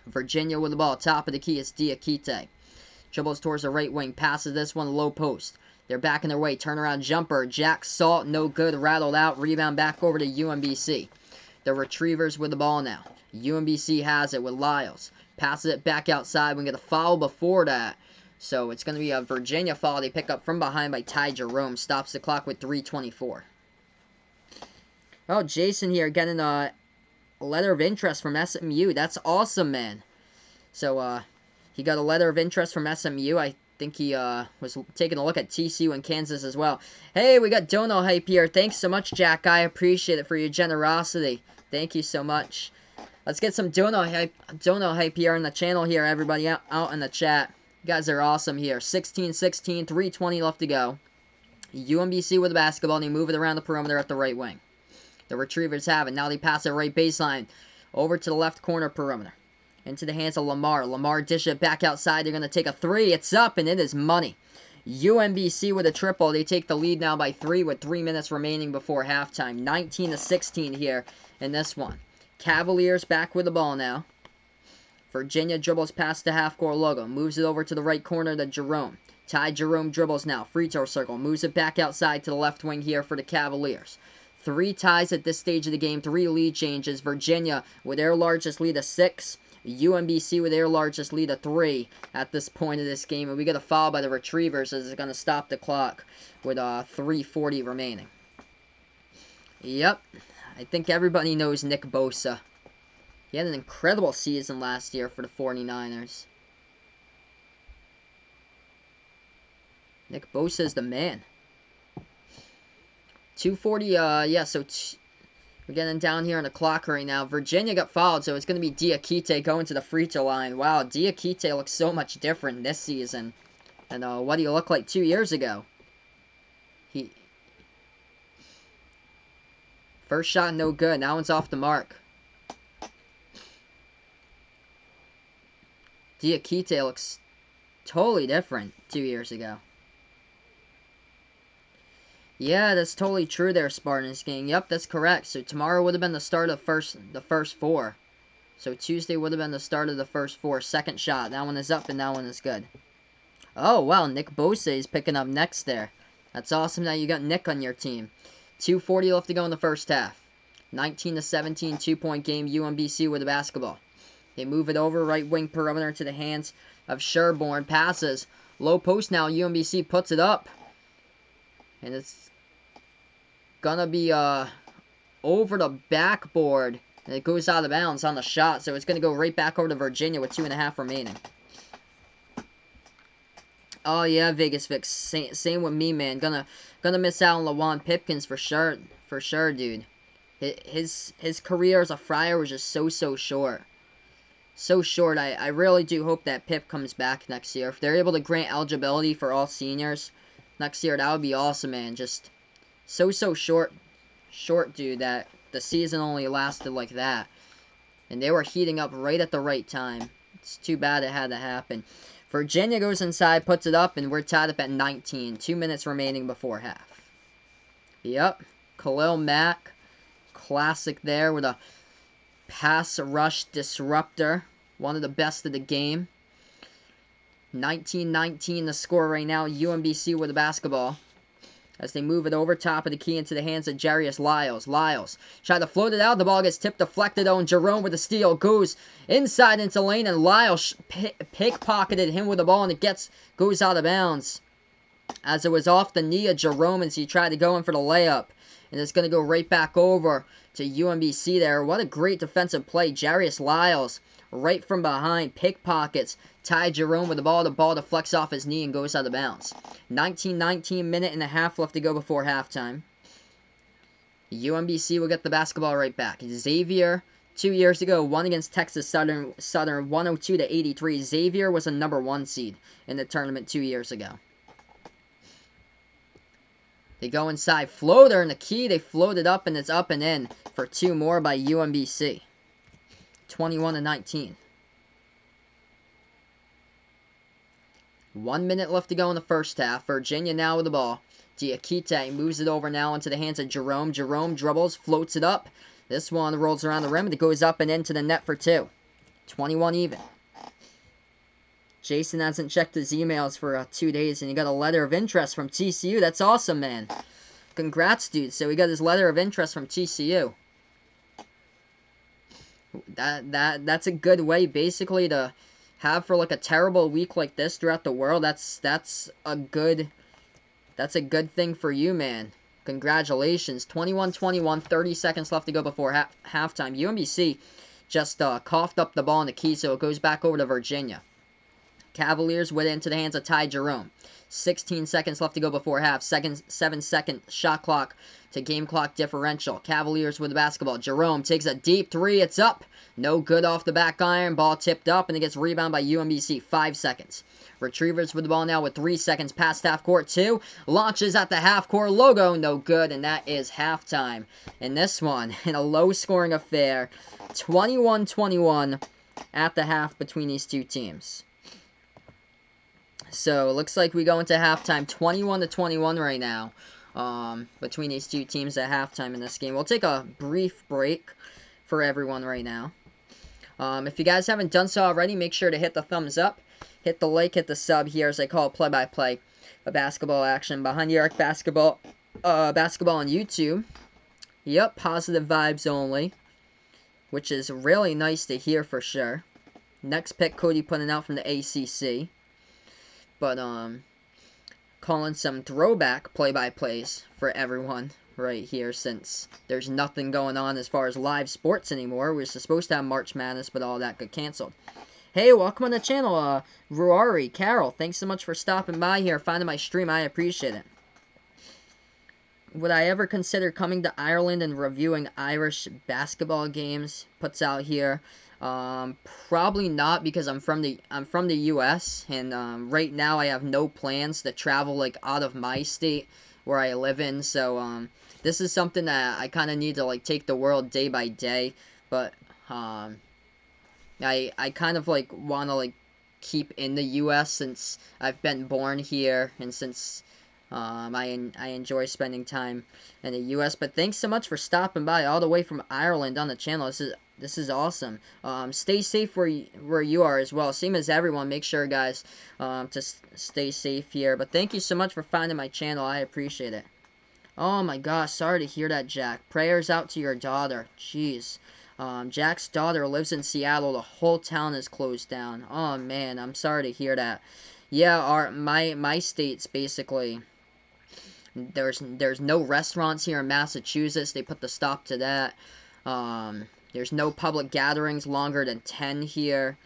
Speaker 1: Virginia with the ball, top of the key. It's Diakite. Dribbles towards the right wing, passes this one low post. They're backing their way. Turnaround jumper. Jack Salt, no good. Rattled out. Rebound back over to UMBC. The Retrievers with the ball now. UMBC has it with Lyles. Passes it back outside. We get a foul before that. So it's going to be a Virginia foul. They pick up from behind by Ty Jerome. Stops the clock with 3:24. Oh, Jason here getting a letter of interest from SMU. That's awesome, man. So he got a letter of interest from SMU. I think he was taking a look at TCU and Kansas as well. Hey, we got Dono Hype here. Thanks so much, Jack. I appreciate it for your generosity. Thank you so much. Let's get some Dono Hype here on the channel here, everybody out in the chat. You guys are awesome here. 16-16, 3:20 left to go. UMBC with the basketball, and they move it around the perimeter at the right wing. The Retrievers have it. Now they pass it right baseline over to the left corner perimeter. Into the hands of Lamar. Lamar dish it back outside. They're going to take a three. It's up, and it is money. UMBC with a triple. They take the lead now by 3 with 3 minutes remaining before halftime. 19-16 here in this one. Cavaliers back with the ball now. Virginia dribbles past the half-court logo. Moves it over to the right corner to Jerome. Ty Jerome dribbles now. Free throw circle. Moves it back outside to the left wing here for the Cavaliers. 3 ties at this stage of the game. 3 lead changes. Virginia with their largest lead of 6. UMBC with their largest lead of 3 at this point of this game. And we get a foul by the Retrievers as it's going to stop the clock with 3:40 remaining. Yep. I think everybody knows Nick Bosa. He had an incredible season last year for the 49ers. Nick Bosa is the man. 2:40, yeah, so we're getting down here on the clock right now. Virginia got fouled, so it's going to be Diakite going to the free throw line. Wow, Diakite looks so much different this season than what he looked like 2 years ago. First shot, no good. That one's off the mark. Diakite looks totally different 2 years ago. Yeah, that's totally true there, Spartans Gang. Yep, that's correct. So tomorrow would have been the start of the first 4. So Tuesday would have been the start of the first 4. Second shot. That one is up and that one is good. Oh, wow. Nick Bosa is picking up next there. That's awesome that you got Nick on your team. 2:40 left to go in the first half. 19-17, 2-point game. UMBC with the basketball. They move it over right wing perimeter to the hands of Sherborne. Passes. Low post now. UMBC puts it up. And it's gonna be over the backboard. And it goes out of bounds on the shot. So it's gonna go right back over to Virginia with 2.5 remaining. Oh yeah, Vegas Fix. Same with me, man. Gonna miss out on LaJuan Pipkins for sure. For sure, dude. His career as a Friar was just so short. So short. I really do hope that Pip comes back next year. If they're able to grant eligibility for all seniors next year, that would be awesome, man. Just so short, dude, that the season only lasted like that. And they were heating up right at the right time. It's too bad it had to happen. Virginia goes inside, puts it up, and we're tied up at 19. 2 minutes remaining before half. Yep. Khalil Mack. Classic there with a pass rush disruptor. One of the best of the game. 19-19 the score right now. UMBC with the basketball. As they move it over top of the key into the hands of Jarius Lyles. Lyles tried to float it out. The ball gets tipped, deflected on. Jerome with the steal. Goes inside into lane, and Lyles pickpocketed him with the ball, and it goes out of bounds. As it was off the knee of Jerome as he tried to go in for the layup. And it's going to go right back over to UMBC there. What a great defensive play. Jarius Lyles right from behind. Pickpockets. Ty Jerome with the ball deflects off his knee and goes out of bounds. 19-19, minute and a half left to go before halftime. UMBC will get the basketball right back. Xavier, 2 years ago, won against Texas Southern 102-83. Xavier was a number 1 seed in the tournament 2 years ago. They go inside. Floater in the key. They float it up, and it's up and in for 2 more by UMBC. 21-19. 1 minute left to go in the first half. Virginia now with the ball. Diakite moves it over now into the hands of Jerome. Jerome dribbles, floats it up. This one rolls around the rim, and it goes up and into the net for 2. 21 even. Jason hasn't checked his emails for 2 days, and he got a letter of interest from TCU. That's awesome, man. Congrats, dude. So he got his letter of interest from TCU. That's a good way, basically, to have for like a terrible week like this throughout the world. That's a good thing for you, man. Congratulations. 21-21, 30 seconds left to go before halftime. UMBC just coughed up the ball in the key, so it goes back over to Virginia. Cavaliers with it into the hands of Ty Jerome. 16 seconds left to go before half. 7-second shot clock to game clock differential. Cavaliers with the basketball. Jerome takes a deep three. It's up. No good off the back iron. Ball tipped up, and it gets rebounded by UMBC. 5 seconds. Retrievers with the ball now with 3 seconds past half court. 2. Launches at the half court logo. No good, and that is halftime. In this one, in a low-scoring affair, 21-21 at the half between these two teams. So, it looks like we go into halftime 21-21 right now between these two teams at halftime in this game. We'll take a brief break for everyone right now. If you guys haven't done so already, make sure to hit the thumbs up, hit the like, hit the sub here as I call it play-by-play of basketball action behind the arc basketball on YouTube. Yep, positive vibes only, which is really nice to hear for sure. Next pick, Cody putting out from the ACC. But, calling some throwback play-by-plays for everyone right here, since there's nothing going on as far as live sports anymore. We were supposed to have March Madness, but all that got canceled. Hey, welcome on the channel, Ruari, Carol. Thanks so much for stopping by here, finding my stream. I appreciate it. Would I ever consider coming to Ireland and reviewing Irish basketball games? Puts out here. Probably not, because I'm from the U.S. and right now I have no plans to travel like out of my state where I live in. So this is something that I kind of need to like take the world day by day. But I kind of like want to like keep in the U.S. since I've been born here and since I enjoy spending time in the U.S. But thanks so much for stopping by all the way from Ireland on the channel. This is awesome. Stay safe where you are as well. Same as everyone. Make sure, guys, to stay safe here. But thank you so much for finding my channel. I appreciate it. Oh my gosh, sorry to hear that, Jack. Prayers out to your daughter. Jeez. Jack's daughter lives in Seattle. The whole town is closed down. Oh man, I'm sorry to hear that. Yeah, my state's basically. There's no restaurants here in Massachusetts. They put the stop to that. There's no public gatherings longer than 10 here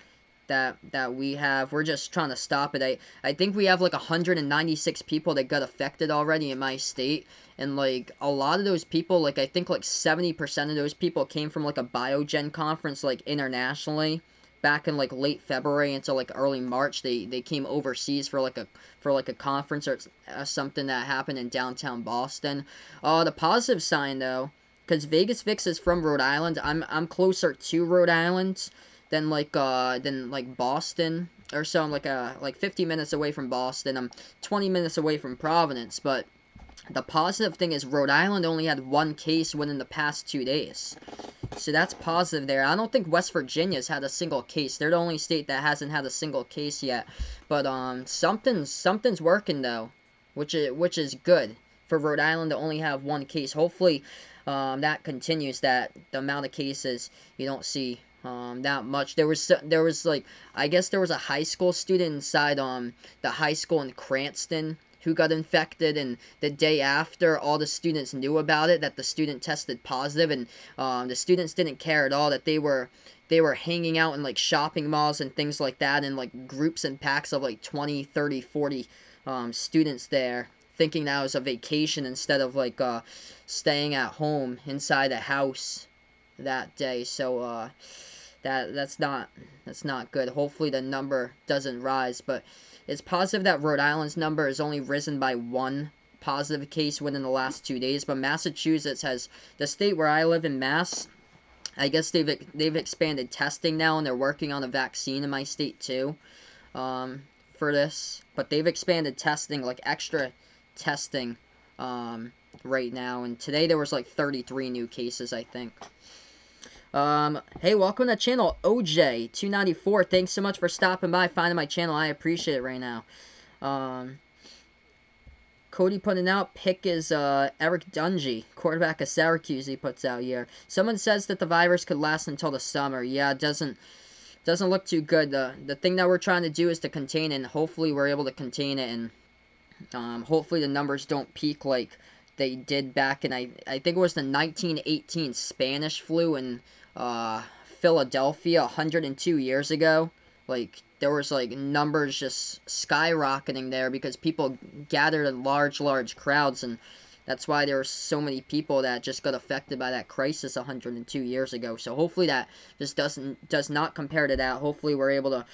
Speaker 1: that we have. We're just trying to stop it. I think we have like 196 people that got affected already in my state. And like a lot of those people, like I think like 70% of those people came from like a Biogen conference like internationally. Back in like late February until like early March, they came overseas for like a conference or something that happened in downtown Boston. The positive sign though, because Vegas Vix is from Rhode Island, I'm closer to Rhode Island than like Boston or so. I'm like 50 minutes away from Boston. I'm 20 minutes away from Providence, but the positive thing is Rhode Island only had 1 case within the past 2 days. So that's positive there. I don't think West Virginia's had a single case. They're the only state that hasn't had a single case yet. But something's working though, which is good for Rhode Island to only have 1 case. Hopefully that continues, that the amount of cases you don't see that much. There was like, I guess there was a high school student inside the high school in Cranston who got infected, and the day after all the students knew about it, that the student tested positive, and the students didn't care at all that they were hanging out in like shopping malls and things like that, in like groups and packs of like 20, 30, 40 students there, thinking that was a vacation instead of like staying at home inside a house that day. So that's not good. Hopefully the number doesn't rise, but it's positive that Rhode Island's number has only risen by 1 positive case within the last 2 days. But Massachusetts has, the state where I live in Mass, I guess they've expanded testing now, and they're working on a vaccine in my state too for this. But they've expanded testing, like extra testing right now. And today there was like 33 new cases, I think. Hey, welcome to the channel, OJ294. Thanks so much for stopping by, finding my channel. I appreciate it right now. Cody putting out, pick is Eric Dungy, quarterback of Syracuse, he puts out here. Someone says that the virus could last until the summer. Yeah, it doesn't look too good. The thing that we're trying to do is to contain it, and hopefully we're able to contain it, and hopefully the numbers don't peak like they did back in, I think it was the 1918 Spanish flu in Philadelphia 102 years ago. Like, there was like numbers just skyrocketing there because people gathered in large crowds, and that's why there were so many people that just got affected by that crisis 102 years ago. So hopefully that just does not compare to that. Hopefully we're able to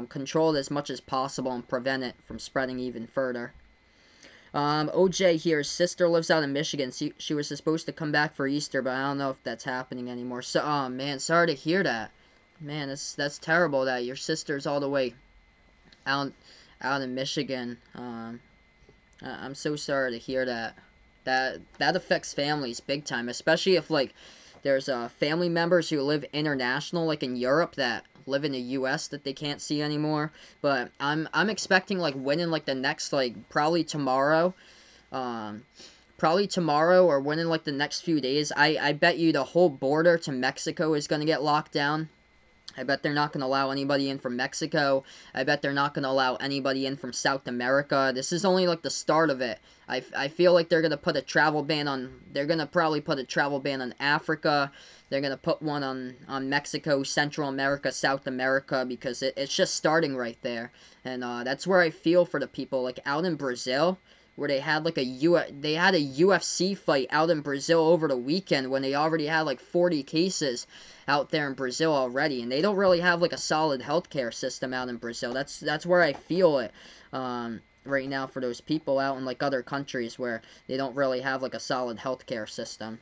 Speaker 1: control it as much as possible and prevent it from spreading even further. OJ here, his sister lives out in Michigan. She was supposed to come back for Easter, but I don't know if that's happening anymore. So, oh man, sorry to hear that. Man, that's terrible that your sister's all the way out in Michigan. I'm so sorry to hear that. That affects families big time, especially if like there's family members who live international, like in Europe, that live in the U.S. that they can't see anymore. But I'm expecting like winning like the next like probably tomorrow or within like the next few days. I bet you the whole border to Mexico is going to get locked down. I bet they're not going to allow anybody in from Mexico. I bet they're not going to allow anybody in from South America. This is only like the start of it. I feel like they're going to put a travel ban on, they're going to probably put a travel ban on Africa. They're going to put one on Mexico, Central America, South America, because it's just starting right there. And that's where I feel for the people. Like out in Brazil, where they had like a UFC fight out in Brazil over the weekend when they already had like 40 cases out there in Brazil already, and they don't really have like a solid healthcare system out in Brazil. That's where I feel it right now for those people out in like other countries where they don't really have like a solid healthcare system.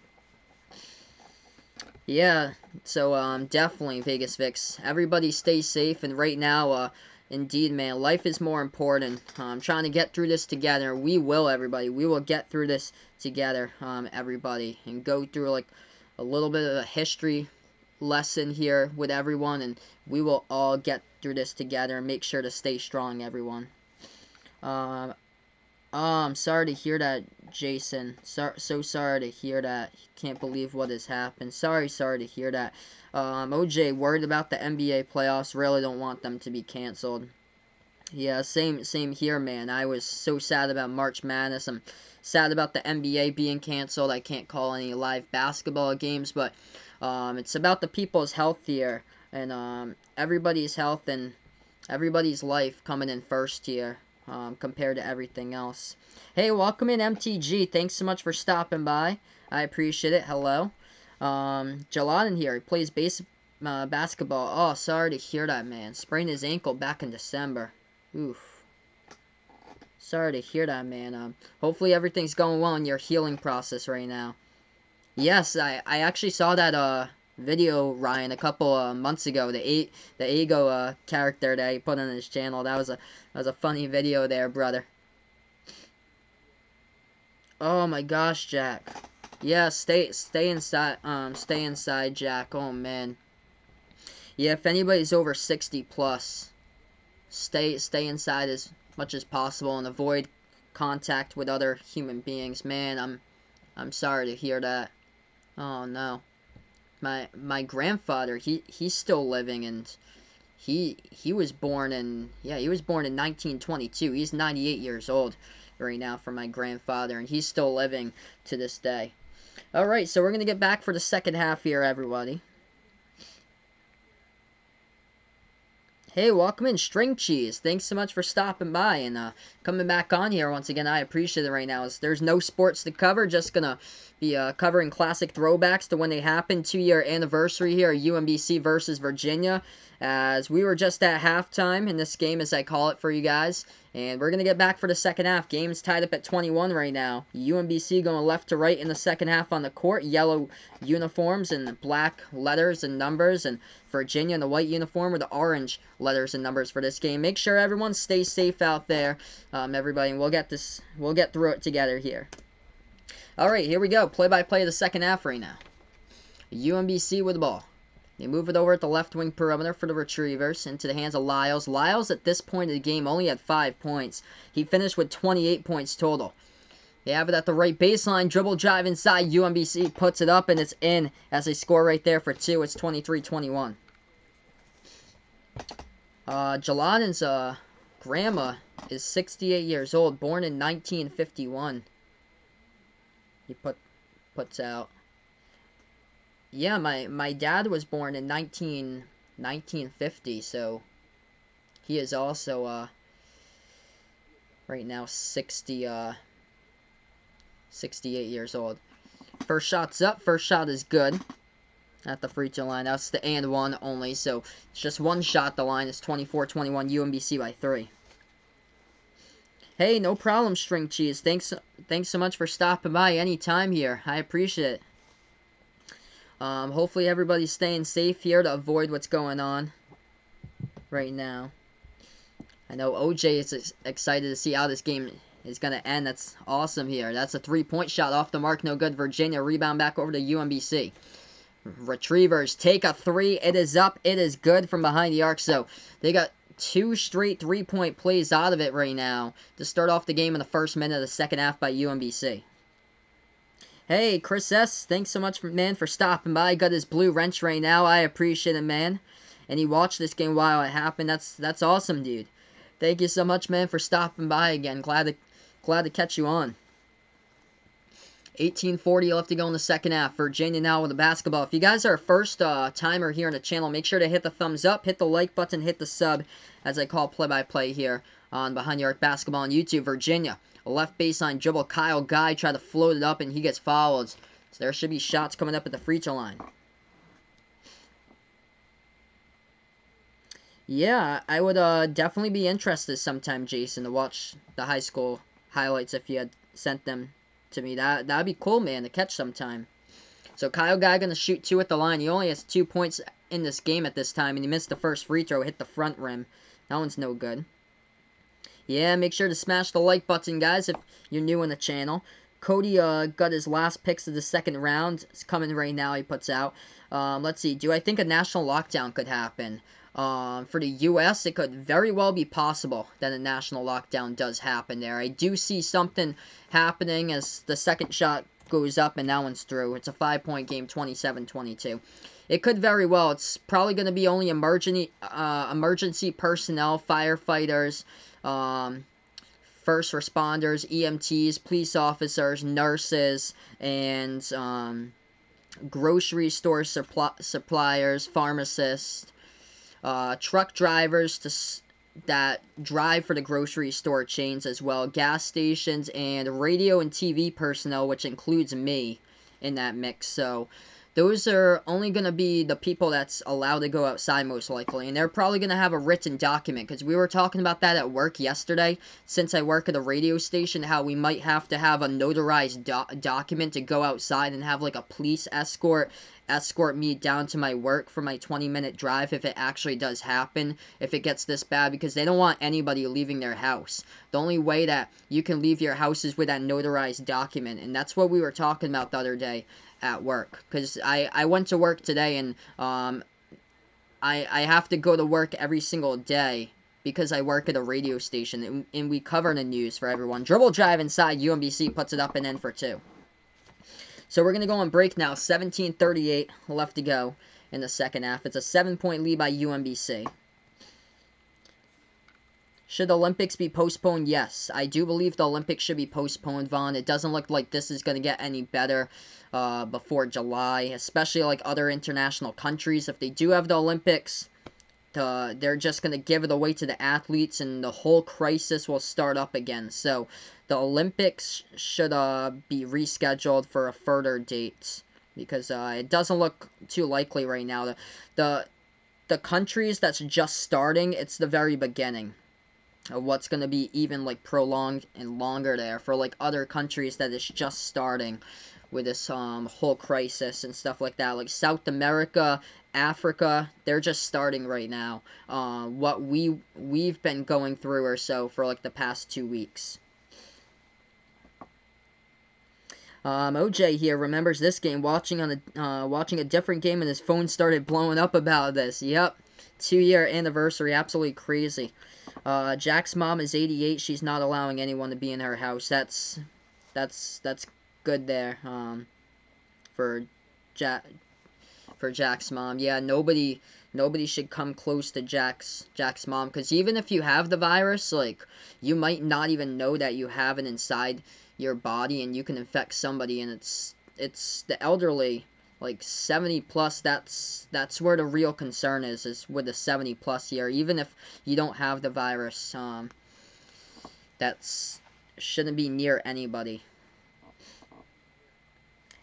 Speaker 1: Yeah, so definitely Vegas Vix. Everybody stay safe, and right now indeed, man, life is more important. I'm trying to get through this together. We will, everybody. We will get through this together, everybody, and go through like a little bit of a history lesson here with everyone, and we will all get through this together and make sure to stay strong, everyone. I'm sorry to hear that, Jason. So sorry to hear that. Can't believe what has happened. Sorry to hear that. OJ, worried about the NBA playoffs. Really don't want them to be canceled. Yeah, same here, man. I was so sad about March Madness. I'm sad about the NBA being canceled. I can't call any live basketball games, but it's about the people's health here, and everybody's health and everybody's life coming in first here, compared to everything else. Hey, welcome in, MTG. Thanks so much for stopping by. I appreciate it. Hello. Jaladen here. He plays basketball. Oh, sorry to hear that, man. Sprained his ankle back in December. Oof. Sorry to hear that, man. Hopefully everything's going well in your healing process right now. Yes, I actually saw that video, Ryan, a couple months ago. The Ego character that he put on his channel. That was a funny video there, brother. Oh my gosh, Jack. Yeah, stay inside. Stay inside, Jack. Oh man. Yeah, if anybody's over 60 plus, stay inside as much as possible and avoid contact with other human beings. Man, I'm sorry to hear that. Oh no. My grandfather, he's still living, and he was born in 1922. He's 98 years old right now for my grandfather, and he's still living to this day. All right, so we're going to get back for the second half here, everybody. Hey, welcome in, String Cheese. Thanks so much for stopping by and coming back on here once again. I appreciate it right now. There's no sports to cover. Just going to be covering classic throwbacks to when they happened. 2-year anniversary here, UMBC versus Virginia. As we were just at halftime in this game, as I call it for you guys. And we're going to get back for the second half. Game's tied up at 21 right now. UMBC going left to right in the second half on the court. Yellow uniforms and black letters and numbers. And Virginia in the white uniform with the orange letters and numbers for this game. Make sure everyone stays safe out there, everybody. And we'll get through it together here. All right, here we go. Play-by-play of the second half right now. UMBC with the ball. They move it over at the left wing perimeter for the Retrievers into the hands of Lyles. Lyles at this point of the game only had 5 points. He finished with 28 points total. They have it at the right baseline. Dribble drive inside. UMBC puts it up and it's in as they score right there for 2. It's 23-21. Jaladen's grandma is 68 years old, born in 1951. He puts out. Yeah, my dad was born in 1950, so He is also right now 68 years old. First shot's up. First shot is good at the free throw line. That's the and one only, so it's just one shot. The line is 24-21, UMBC by 3. Hey, no problem, String Cheese. Thanks so much for stopping by anytime here. I appreciate it. Hopefully everybody's staying safe here to avoid what's going on right now. I know OJ is excited to see how this game is going to end. That's awesome here. That's a three-point shot off the mark. No good. Virginia rebound back over to UMBC. Retrievers take a three. It is up. It is good from behind the arc. So they got 2 straight three-point plays out of it right now to start off the game in the first minute of the second half by UMBC. Hey, Chris S., thanks so much, man, for stopping by. Got his blue wrench right now. I appreciate it, man. And he watched this game while it happened. That's awesome, dude. Thank you so much, man, for stopping by again. Glad to catch you on. 18:40 left to go in the second half. Virginia now with the basketball. If you guys are a first timer here on the channel, make sure to hit the thumbs up, hit the like button, hit the sub, as I call play-by-play here on Behind the Arc Basketball on YouTube. Virginia, a left baseline dribble. Kyle Guy tried to float it up, and he gets fouled. So there should be shots coming up at the free throw line. Yeah, I would definitely be interested sometime, Jason, to watch the high school highlights if you had sent them to me. That'd be cool, man, to catch sometime. So Kyle Guy gonna shoot 2 at the line. He only has 2 points in this game at this time, and he missed the first free throw, hit the front rim. That one's no good. Yeah, make sure to smash the like button, guys, if you're new on the channel. Cody got his last picks of the second round. It's coming right now, he puts out. Let's see, do I think a national lockdown could happen? For the U.S., it could very well be possible that a national lockdown does happen there. I do see something happening as the second shot goes up and that one's through. It's a 5-point game, 27-22. It could very well. It's probably going to be only emergency personnel, firefighters, first responders, EMTs, police officers, nurses, and grocery store suppliers, pharmacists, truck drivers that drive for the grocery store chains as well, gas stations, and radio and TV personnel, which includes me in that mix. So those are only going to be the people that's allowed to go outside most likely, and they're probably going to have a written document, because we were talking about that at work yesterday, since I work at a radio station, how we might have to have a notarized document to go outside and have like a police escort me down to my work for my 20-minute drive if it actually does happen, if it gets this bad, because they don't want anybody leaving their house. The only way that you can leave your house is with that notarized document, and that's what we were talking about the other day at work, because I went to work today, and I have to go to work every single day because I work at a radio station, and we cover the news for everyone. Dribble drive inside, UMBC puts it up and in for 2. So we're going to go on break now. 17:38 left to go in the second half. It's a 7-point lead by UMBC. Should the Olympics be postponed? Yes. I do believe the Olympics should be postponed, Vaughn. It doesn't look like this is going to get any better before July, especially like other international countries. If they do have the Olympics, they're just going to give it away to the athletes, and the whole crisis will start up again. So the Olympics should be rescheduled for a further date, because it doesn't look too likely right now. The countries that's just starting, it's the very beginning of what's going to be even like prolonged and longer there for like other countries that is just starting with this whole crisis and stuff like that. Like South America, Africa, they're just starting right now. What we've been going through or so for like the past 2 weeks. OJ here remembers this game, watching a different game, and his phone started blowing up about this. Yep, 2-year anniversary, absolutely crazy. Jack's mom is 88. She's not allowing anyone to be in her house. That's good there. For Jack's mom. Yeah, nobody should come close to Jack's mom, because even if you have the virus, like, you might not even know that you have it inside your body, and you can infect somebody, and it's the elderly like 70 plus. That's where the real concern is with the 70 plus year. Even if you don't have the virus, that's shouldn't be near anybody.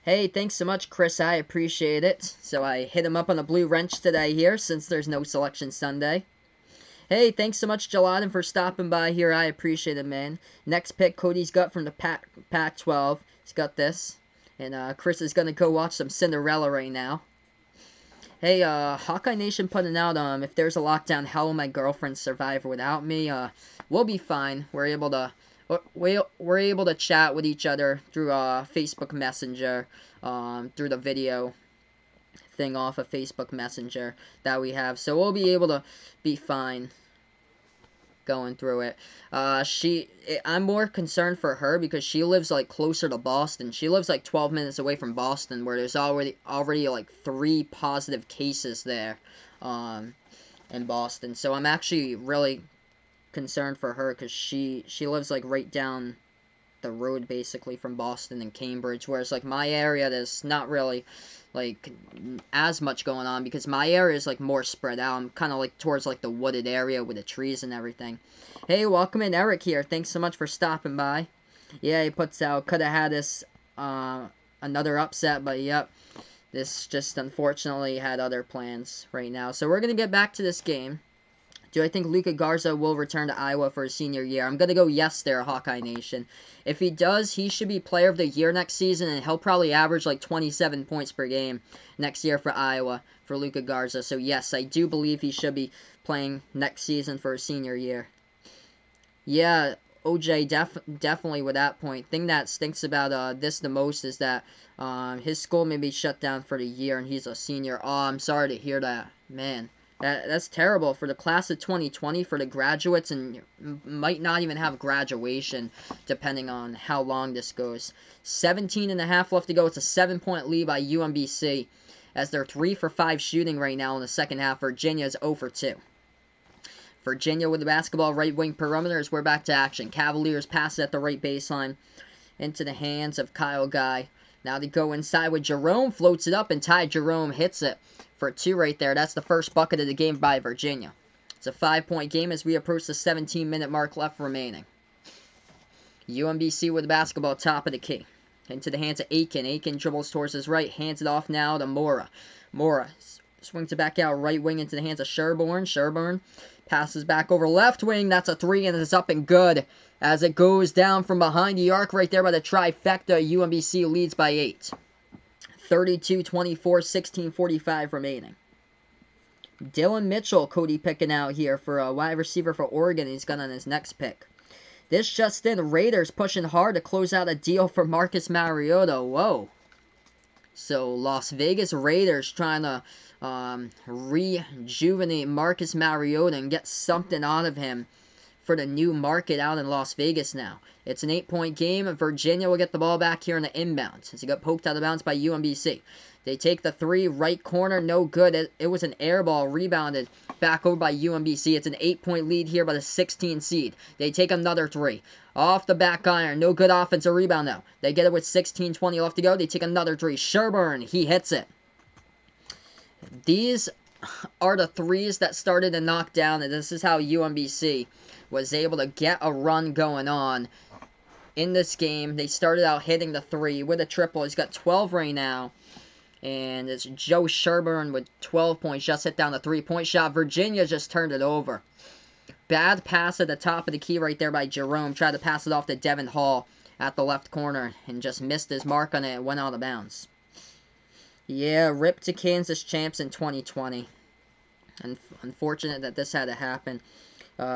Speaker 1: Hey, thanks so much, Chris. I appreciate it. So I hit him up on a blue wrench today here, since there's no Selection Sunday. Hey, thanks so much, Jaladen, for stopping by here. I appreciate it, man. Next pick, Cody's got from the Pac-12. He's got this. And Chris is going to go watch some Cinderella right now. Hey, Hawkeye Nation putting out, if there's a lockdown, how will my girlfriend survive without me? We'll be fine. We're able to chat with each other through Facebook Messenger, through the video thing off of Facebook Messenger that we have. So we'll be able to be fine going through it. I'm more concerned for her because she lives like closer to Boston. She lives like 12 minutes away from Boston, where there's already like 3 positive cases there in Boston. So I'm actually really concerned for her because she lives like right down the road basically from Boston and Cambridge, whereas like my area there's not really like as much going on because my area is like more spread out. I'm kind of like towards like the wooded area with the trees and everything. Hey, welcome in, Eric here. Thanks so much for stopping by. Yeah, he puts out, could have had this another upset, but yep, this just unfortunately had other plans right now. So we're gonna get back to this game. Do I think Luka Garza will return to Iowa for his senior year? I'm going to go yes there, Hawkeye Nation. If he does, he should be Player of the Year next season, and he'll probably average like 27 points per game next year for Iowa, for Luka Garza. So yes, I do believe he should be playing next season for his senior year. Yeah, OJ, definitely with that point. Thing that stinks about this the most is that his school may be shut down for the year, and he's a senior. Oh, I'm sorry to hear that, man. That's terrible for the class of 2020, for the graduates, and might not even have graduation, depending on how long this goes. 17.5 left to go. It's a 7-point lead by UMBC, as they're 3 for 5 shooting right now in the second half. Virginia's 0 for 2. Virginia with the basketball, right wing perimeters. We're back to action. Cavaliers pass it at the right baseline into the hands of Kyle Guy. Now they go inside with Jerome, floats it up, and Ty Jerome hits it for 2 right there. That's the first bucket of the game by Virginia. It's a 5-point game as we approach the 17-minute mark left remaining. UMBC with the basketball, top of the key. Into the hands of Aiken. Aiken dribbles towards his right, hands it off now to Mora. Mora swings it back out right wing into the hands of Sherburne. Sherburne passes back over left wing. That's a 3, and it's up and good as it goes down from behind the arc right there by the trifecta. UMBC leads by 8. 32-24, 16:45 remaining. Dylan Mitchell, Cody picking out here for a wide receiver for Oregon. He's got on his next pick. This just in, Raiders pushing hard to close out a deal for Marcus Mariota. Whoa. So Las Vegas Raiders trying to rejuvenate Marcus Mariota and get something out of him for the new market out in Las Vegas now. It's an 8-point game. Virginia will get the ball back here in the inbounds as he got poked out of bounds by UMBC. They take the 3, right corner, no good. It was an air ball, rebounded back over by UMBC. It's an 8-point lead here by the 16 seed. They take another 3. Off the back iron, no good offensive rebound though. They get it with 16:20 left to go. They take another 3. Sherburne, he hits it. These are the 3s that started to knock down, and this is how UMBC was able to get a run going on in this game. They started out hitting the 3 with a triple. He's got 12 right now. And it's Joe Sherburne with 12 points. Just hit down the 3-point shot. Virginia just turned it over. Bad pass at the top of the key right there by Jerome. Tried to pass it off to Devin Hall at the left corner and just missed his mark on it and went out of bounds. Yeah, rip to Kansas champs in 2020. And unfortunate that this had to happen.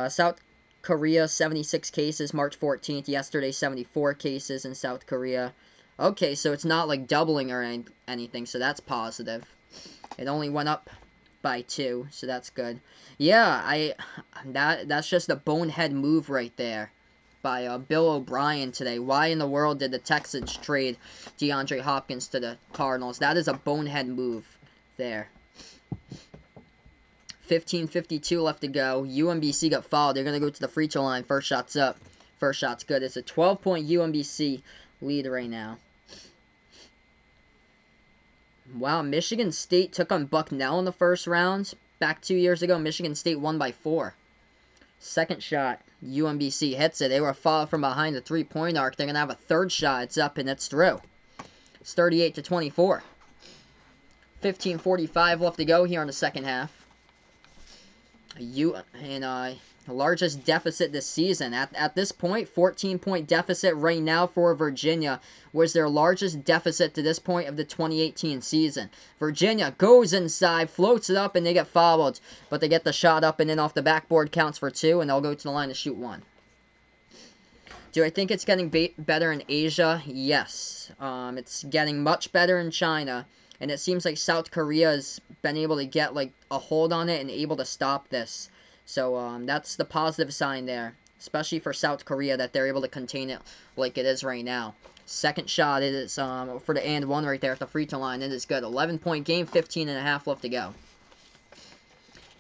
Speaker 1: South Korea, 76 cases March 14th. Yesterday, 74 cases in South Korea. Okay, so it's not like doubling or anything, so that's positive. It only went up by 2, so that's good. Yeah, that's just a bonehead move right there by Bill O'Brien today. Why in the world did the Texans trade DeAndre Hopkins to the Cardinals? That is a bonehead move there. 15:52 left to go. UMBC got fouled. They're going to go to the free throw line. First shot's up. First shot's good. It's a 12-point UMBC lead right now. Wow, Michigan State took on Bucknell in the first round. Back 2 years ago, Michigan State won by 4. Second shot, UMBC hits it. They were followed from behind the three-point arc. They're going to have a third shot. It's up and it's through. It's 38-24. 15:45 left to go here in the second half. The largest deficit this season. At this point, 14-point deficit right now for Virginia was their largest deficit to this point of the 2018 season. Virginia goes inside, floats it up, and they get fouled. But they get the shot up and in off the backboard, counts for 2, and they'll go to the line to shoot 1. Do I think it's getting better in Asia? Yes. It's getting much better in China. And it seems like South Korea has been able to get like a hold on it and able to stop this. So that's the positive sign there, especially for South Korea, that they're able to contain it like it is right now. Second shot, it is for the and one right there at the free throw line. It is good. 11-point game, 15.5 left to go.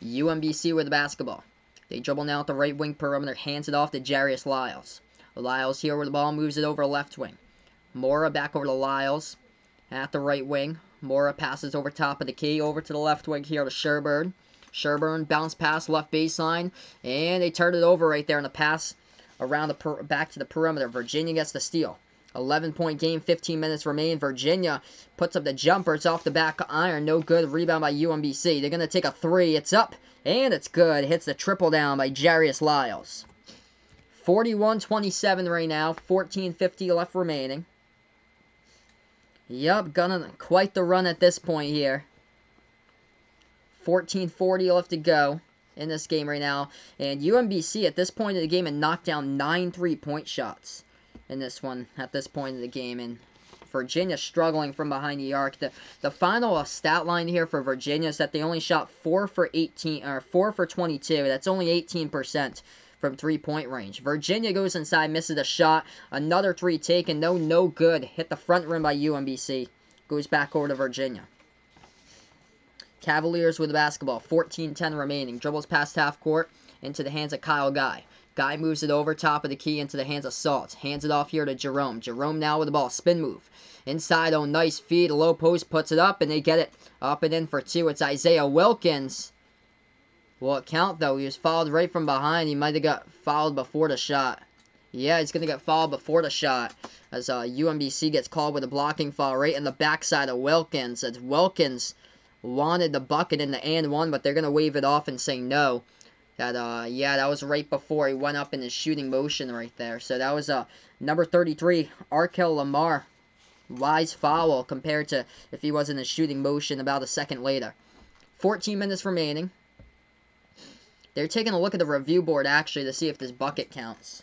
Speaker 1: UMBC with the basketball. They dribble now at the right wing perimeter, hands it off to Jarius Lyles. Lyles here where the ball moves it over left wing. Mora back over to Lyles at the right wing. Mora passes over top of the key, over to the left wing here to Sherburne. Sherburne bounce pass left baseline, and they turn it over right there in the pass around the back to the perimeter. Virginia gets the steal. 11-point game, 15 minutes remain. Virginia puts up the jumper. It's off the back iron. No good. Rebound by UMBC. They're going to take a 3. It's up, and it's good. Hits the triple down by Jarius Lyles. 41-27 right now. 14:50 left remaining. Yup, gonna quite the run at this point here. 14:40 left to go in this game right now. And UMBC at this point of the game had knocked down 9 3-point shots in this one at this point of the game. And Virginia struggling from behind the arc. The final stat line here for Virginia is that they only shot 4 for 22. That's only 18%. From 3-point range. Virginia goes inside, misses a shot. Another 3 taken. No good. Hit the front rim by UMBC. Goes back over to Virginia. Cavaliers with the basketball. 14:10 remaining. Dribbles past half court into the hands of Kyle Guy. Guy moves it over top of the key into the hands of Salt. Hands it off here to Jerome. Jerome now with the ball. Spin move. Inside, nice feed. Low post, puts it up, and they get it up and in for 2. It's Isaiah Wilkins. Will it count, though? He was fouled right from behind. He might have got fouled before the shot. Yeah, he's going to get fouled before the shot. As UMBC gets called with a blocking foul right in the backside of Wilkins. As Wilkins wanted the bucket in the and one, but they're going to wave it off and say no. That was right before he went up in his shooting motion right there. So that was number 33, Arkel Lamar. Wise foul compared to if he was in his shooting motion about a second later. 14 minutes remaining. They're taking a look at the review board, actually, to see if this bucket counts.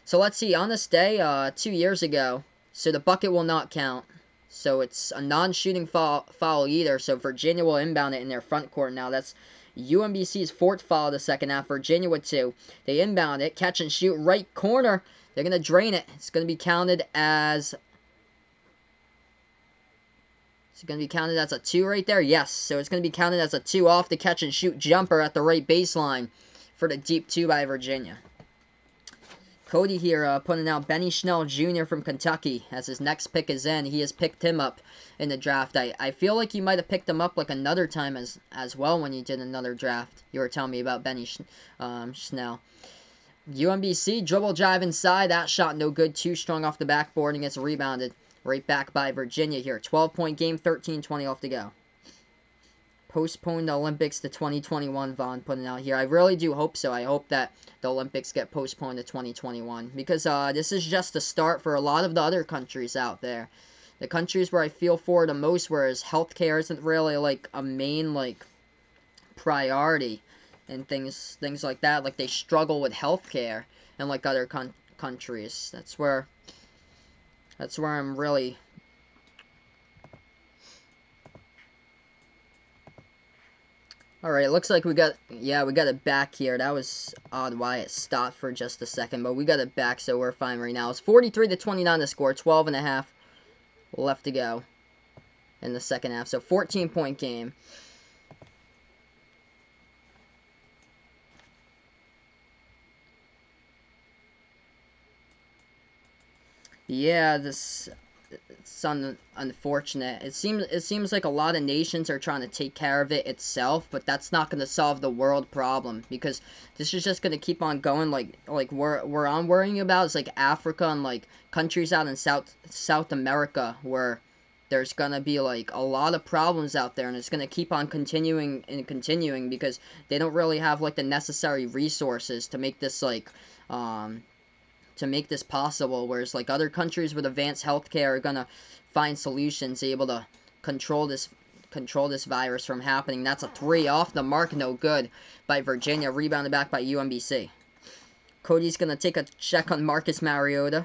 Speaker 1: So let's see. On this day, 2 years ago, so the bucket will not count. So it's a non-shooting foul either. So Virginia will inbound it in their front court now. That's UMBC's 4th foul of the second half. Virginia with 2. They inbound it. Catch and shoot. Right corner. They're going to drain it. It's going to be counted as... It's going to be counted as a 2 right there? Yes. So it's going to be counted as a 2 off the catch and shoot jumper at the right baseline for the deep 2 by Virginia. Cody here putting out Benny Schnell Jr. from Kentucky as his next pick is in. He has picked him up in the draft. I feel like you might have picked him up like another time as well when you did another draft. You were telling me about Benny Schnell. UMBC dribble drive inside. That shot no good. Too strong off the backboard and gets rebounded. Right back by Virginia here. 12-point game, 13:20 left to go. Postponed the Olympics to 2021, Vaughn putting out here. I really do hope so. I hope that the Olympics get postponed to 2021. Because this is just a start for a lot of the other countries out there. The countries where I feel for the most, whereas healthcare isn't really like a main like priority. And things like that. Like they struggle with healthcare in like other countries. That's where I'm really... Alright, it looks like we got it back here. That was odd why it stopped for just a second, but we got it back, so we're fine right now. It's 43-29 to score, 12.5 left to go in the second half. So 14-point game. Yeah, this unfortunate. It seems like a lot of nations are trying to take care of it itself, but that's not going to solve the world problem, because this is just going to keep on going. Like where I'm worrying about is like Africa and like countries out in South America, where there's going to be like a lot of problems out there, and it's going to keep on continuing and continuing because they don't really have like the necessary resources to make this like to make this possible, whereas like other countries with advanced healthcare are gonna find solutions able to control this virus from happening. That's a 3 off the mark, no good by Virginia, rebounded back by UMBC. Cody's gonna take a check on Marcus Mariota.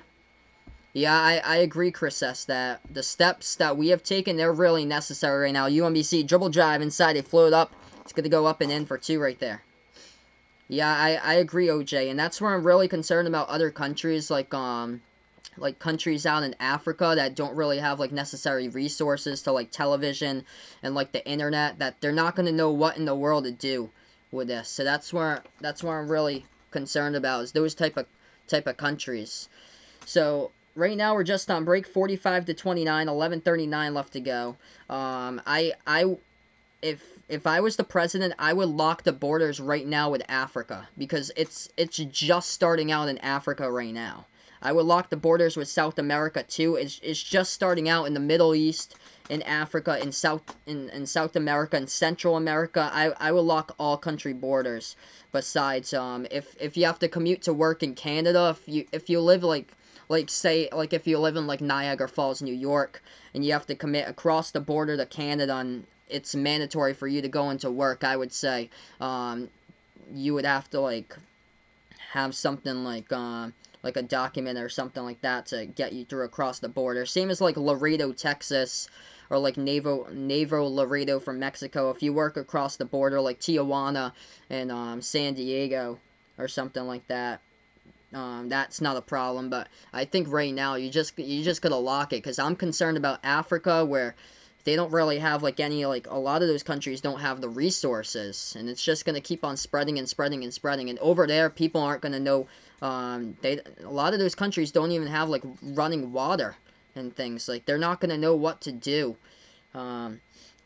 Speaker 1: Yeah, I agree, Chris S., that the steps that we have taken, they're really necessary right now. UMBC dribble drive inside, they float up. It's gonna go up and in for 2 right there. Yeah, I agree, OJ, and that's where I'm really concerned about other countries, like countries out in Africa that don't really have like necessary resources to like television and like the internet, that they're not going to know what in the world to do with this. So that's where I'm really concerned about, is those type of countries. So right now we're just on break, 45-29, 11:39 left to go. If I was the president, I would lock the borders right now with Africa, because it's just starting out in Africa right now. I would lock the borders with South America too. It's just starting out in the Middle East, in Africa, in South America, and Central America. I would lock all country borders. Besides, if you have to commute to work in Canada, if you live say if you live in like Niagara Falls, New York, and you have to commit across the border to Canada, and it's mandatory for you to go into work, I would say you would have to like have something like a document or something like that to get you through across the border. Same as like Laredo, Texas, or like Naval Laredo from Mexico. If you work across the border, like Tijuana and San Diego or something like that, that's not a problem. But I think right now you just gotta lock it, because I'm concerned about Africa, where they don't really have like any, like a lot of those countries don't have the resources, and it's just gonna keep on spreading and spreading and spreading. And over there, people aren't gonna know. A lot of those countries don't even have like running water and things. Like they're not gonna know what to do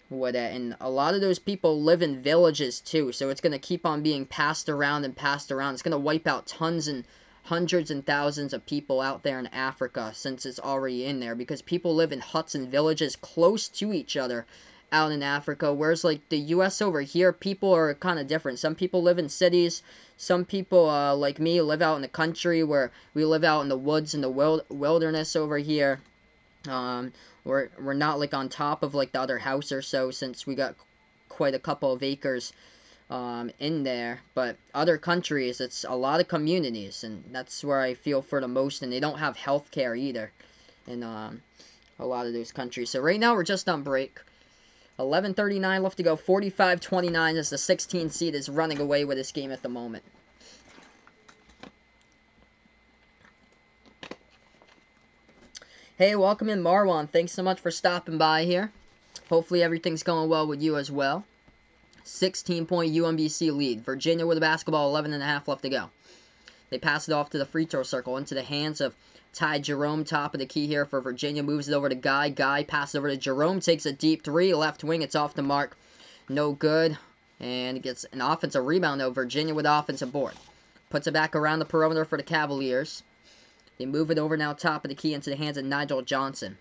Speaker 1: with it. And a lot of those people live in villages too, so it's gonna keep on being passed around and passed around. It's gonna wipe out tons and hundreds and thousands of people out there in Africa, since it's already in there, because people live in huts and villages close to each other out in Africa, whereas like the US over here, people are kind of different. Some people live in cities, some people like me live out in the country, where we live out in the woods and the wilderness over here. We're not like on top of like the other house or so, since we got quite a couple of acres in there. But other countries, it's a lot of communities, and that's where I feel for the most. And they don't have health care either in a lot of those countries. So right now we're just on break, 11:39 left to go, 45-29 as the 16 seed is running away with this game at the moment. Hey, welcome in, Marwan. Thanks so much for stopping by here. Hopefully everything's going well with you as well. 16-point UMBC lead. Virginia with the basketball, 11.5 left to go. They pass it off to the free throw circle, into the hands of Ty Jerome, top of the key here for Virginia. Moves it over to Guy. Guy passes over to Jerome, takes a deep 3, left wing. It's off the mark. No good. And it gets an offensive rebound, though. Virginia with the offensive board. Puts it back around the perimeter for the Cavaliers. They move it over now top of the key into the hands of Nigel Johnson.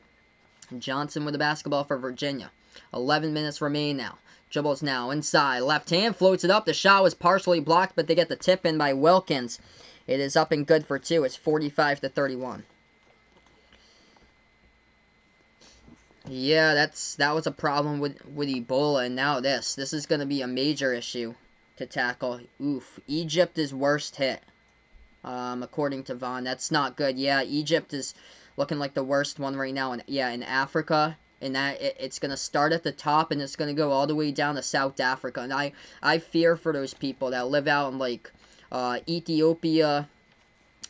Speaker 1: Johnson with the basketball for Virginia. 11 minutes remain now. Dribbles now inside. Left hand, floats it up. The shot was partially blocked, but they get the tip in by Wilkins. It is up and good for 2. It's 45-31. Yeah, that was a problem with Ebola, and now this. This is going to be a major issue to tackle. Oof. Egypt is worst hit. According to Vaughn. That's not good. Yeah, Egypt is looking like the worst one right now. And yeah, in Africa. And that it's going to start at the top, and it's going to go all the way down to South Africa. And I fear for those people that live out in like Ethiopia,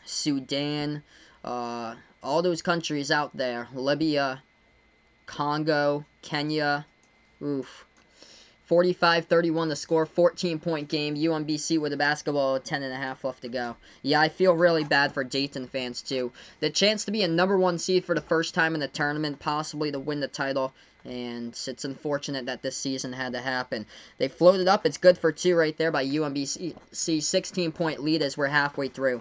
Speaker 1: Sudan, all those countries out there, Libya, Congo, Kenya. Oof. 45-31 the score, 14-point game. UMBC with the basketball, 10.5 left to go. Yeah, I feel really bad for Dayton fans, too. The chance to be a #1 seed for the first time in the tournament, possibly to win the title, and it's unfortunate that this season had to happen. They floated up. It's good for 2 right there by UMBC. 16-point lead as we're halfway through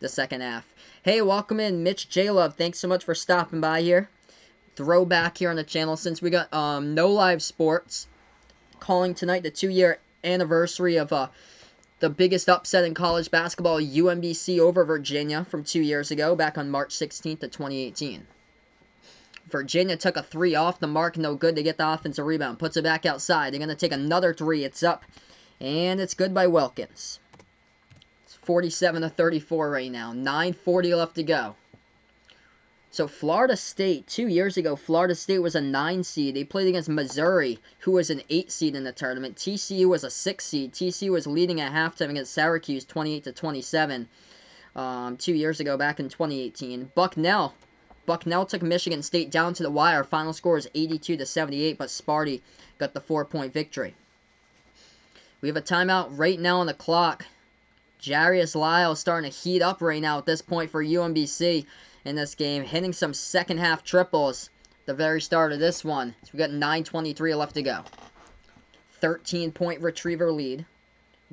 Speaker 1: the second half. Hey, welcome in, Mitch J. Love. Thanks so much for stopping by here. Throwback here on the channel since we got no live sports. Calling tonight the 2-year anniversary of the biggest upset in college basketball, UMBC over Virginia from 2 years ago, back on March 16th of 2018. Virginia took a 3 off the mark, no good. They get the offensive rebound, puts it back outside. They're going to take another 3. It's up, and it's good by Wilkins. It's 47-34 right now. 9:40 left to go. So Florida State, 2 years ago, Florida State was a 9 seed. They played against Missouri, who was an 8 seed in the tournament. TCU was a 6 seed. TCU was leading at halftime against Syracuse, 28-27. 2 years ago, back in 2018. Bucknell took Michigan State down to the wire. Final score is 82-78, but Sparty got the 4-point victory. We have a timeout right now on the clock. Jarius Lyle starting to heat up right now at this point for UMBC. In this game, hitting some second half triples at the very start of this one. So we got 9:23 left to go. 13-point Retriever lead.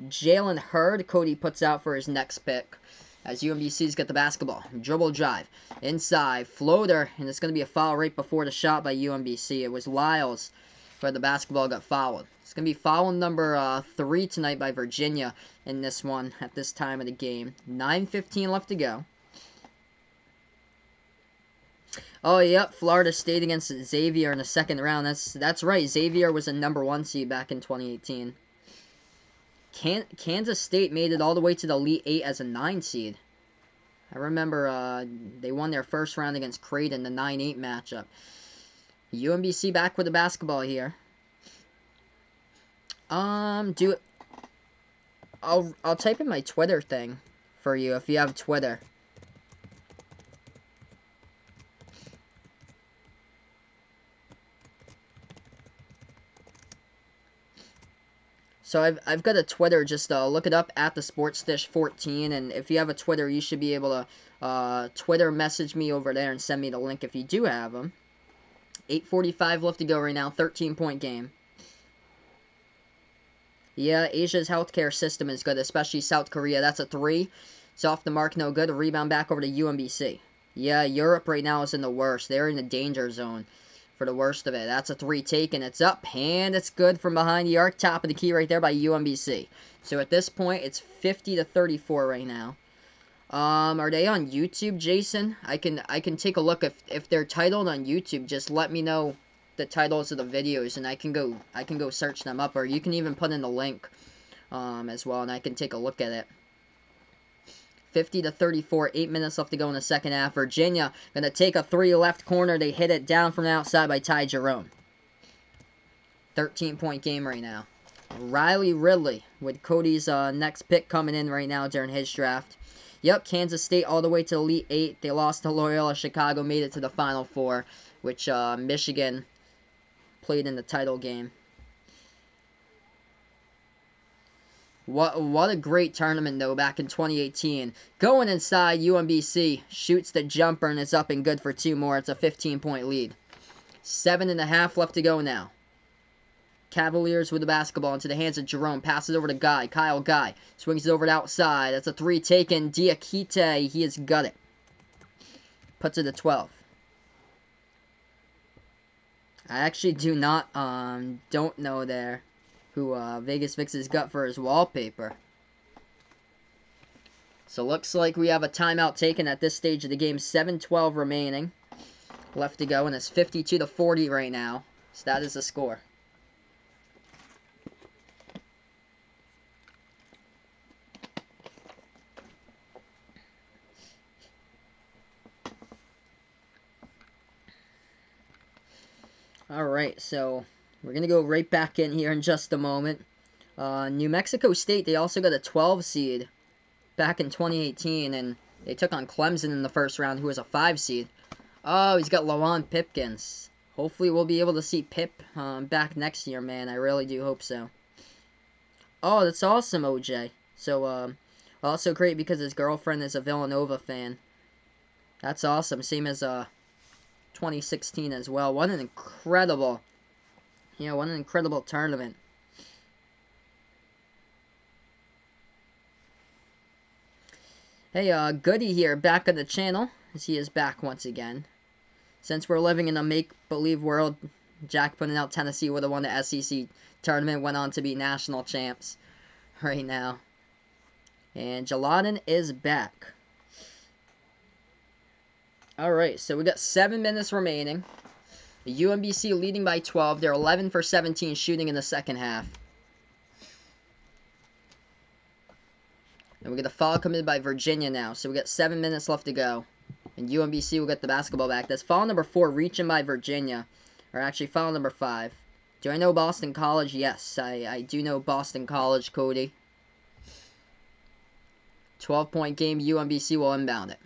Speaker 1: Jalen Hurd, Cody puts out for his next pick as UMBC's got the basketball. Dribble drive, inside, floater, and it's going to be a foul right before the shot by UMBC. It was Lyles where the basketball got fouled. It's going to be foul number 3 tonight by Virginia in this one at this time of the game. 9:15 left to go. Oh, yep, Florida State against Xavier in the second round. That's right. Xavier was a #1 seed back in 2018. Kansas State made it all the way to the Elite 8 as a 9 seed. I remember they won their first round against Creighton, the 9-8 matchup. UMBC back with the basketball here. I'll type in my Twitter thing for you if you have Twitter. So I've got a Twitter, just look it up at the SportsDish14, and if you have a Twitter, you should be able to Twitter message me over there and send me the link if you do have them. 8:45 left to go right now, 13-point game. Yeah, Asia's healthcare system is good, especially South Korea. That's a 3. It's off the mark, no good. A rebound back over to UMBC. Yeah, Europe right now is in the worst. They're in the danger zone for the worst of it. That's a 3 taken. It's up, and it's good from behind the arc. Top of the key right there by UMBC. So at this point, it's 50-34 right now. Are they on YouTube, Jason? I can take a look. If they're titled on YouTube, just let me know the titles of the videos, and I can go search them up, or you can even put in the link as well, and I can take a look at it. 50-34, 8 minutes left to go in the second half. Virginia going to take a 3 left corner. They hit it down from the outside by Ty Jerome. 13-point game right now. Riley Ridley with Cody's next pick coming in right now during his draft. Yep, Kansas State all the way to Elite 8. They lost to Loyola Chicago, made it to the Final Four, which Michigan played in the title game. What a great tournament, though, back in 2018. Going inside, UMBC shoots the jumper, and it's up and good for 2 more. It's a 15-point lead. 7.5 left to go now. Cavaliers with the basketball into the hands of Jerome. Passes over to Guy. Kyle Guy swings it over to outside. That's a 3 taken. Diakite, he has got it. Puts it to 12. I actually don't know there who Vegas Vix's got for his wallpaper. So looks like we have a timeout taken at this stage of the game. 7:12 remaining left to go, and it's 52-40 right now. So that is the score. Alright, so we're going to go right back in here in just a moment. New Mexico State, they also got a 12 seed back in 2018, and they took on Clemson in the first round, who was a 5 seed. Oh, he's got Lawan Pipkins. hopefully we'll be able to see Pip back next year, man. I really do hope so. Oh, that's awesome, OJ. So, also great because his girlfriend is a Villanova fan. That's awesome. Same as 2016 as well. What an incredible, what an incredible tournament. Hey, Goody here, back on the channel, as he is back once again. Since we're living in a make-believe world, Jack putting out Tennessee would have won the SEC tournament, went on to be national champs right now. And Jaladen is back. Alright, so we got 7 minutes remaining. The UMBC leading by 12. They're 11 for 17 shooting in the second half. And we get a foul committed by Virginia now. So we got 7 minutes left to go. And UMBC will get the basketball back. That's foul number 4 reaching by Virginia. Or actually foul number 5. Do I know Boston College? Yes, I do know Boston College, Cody. 12-point game. UMBC will inbound it.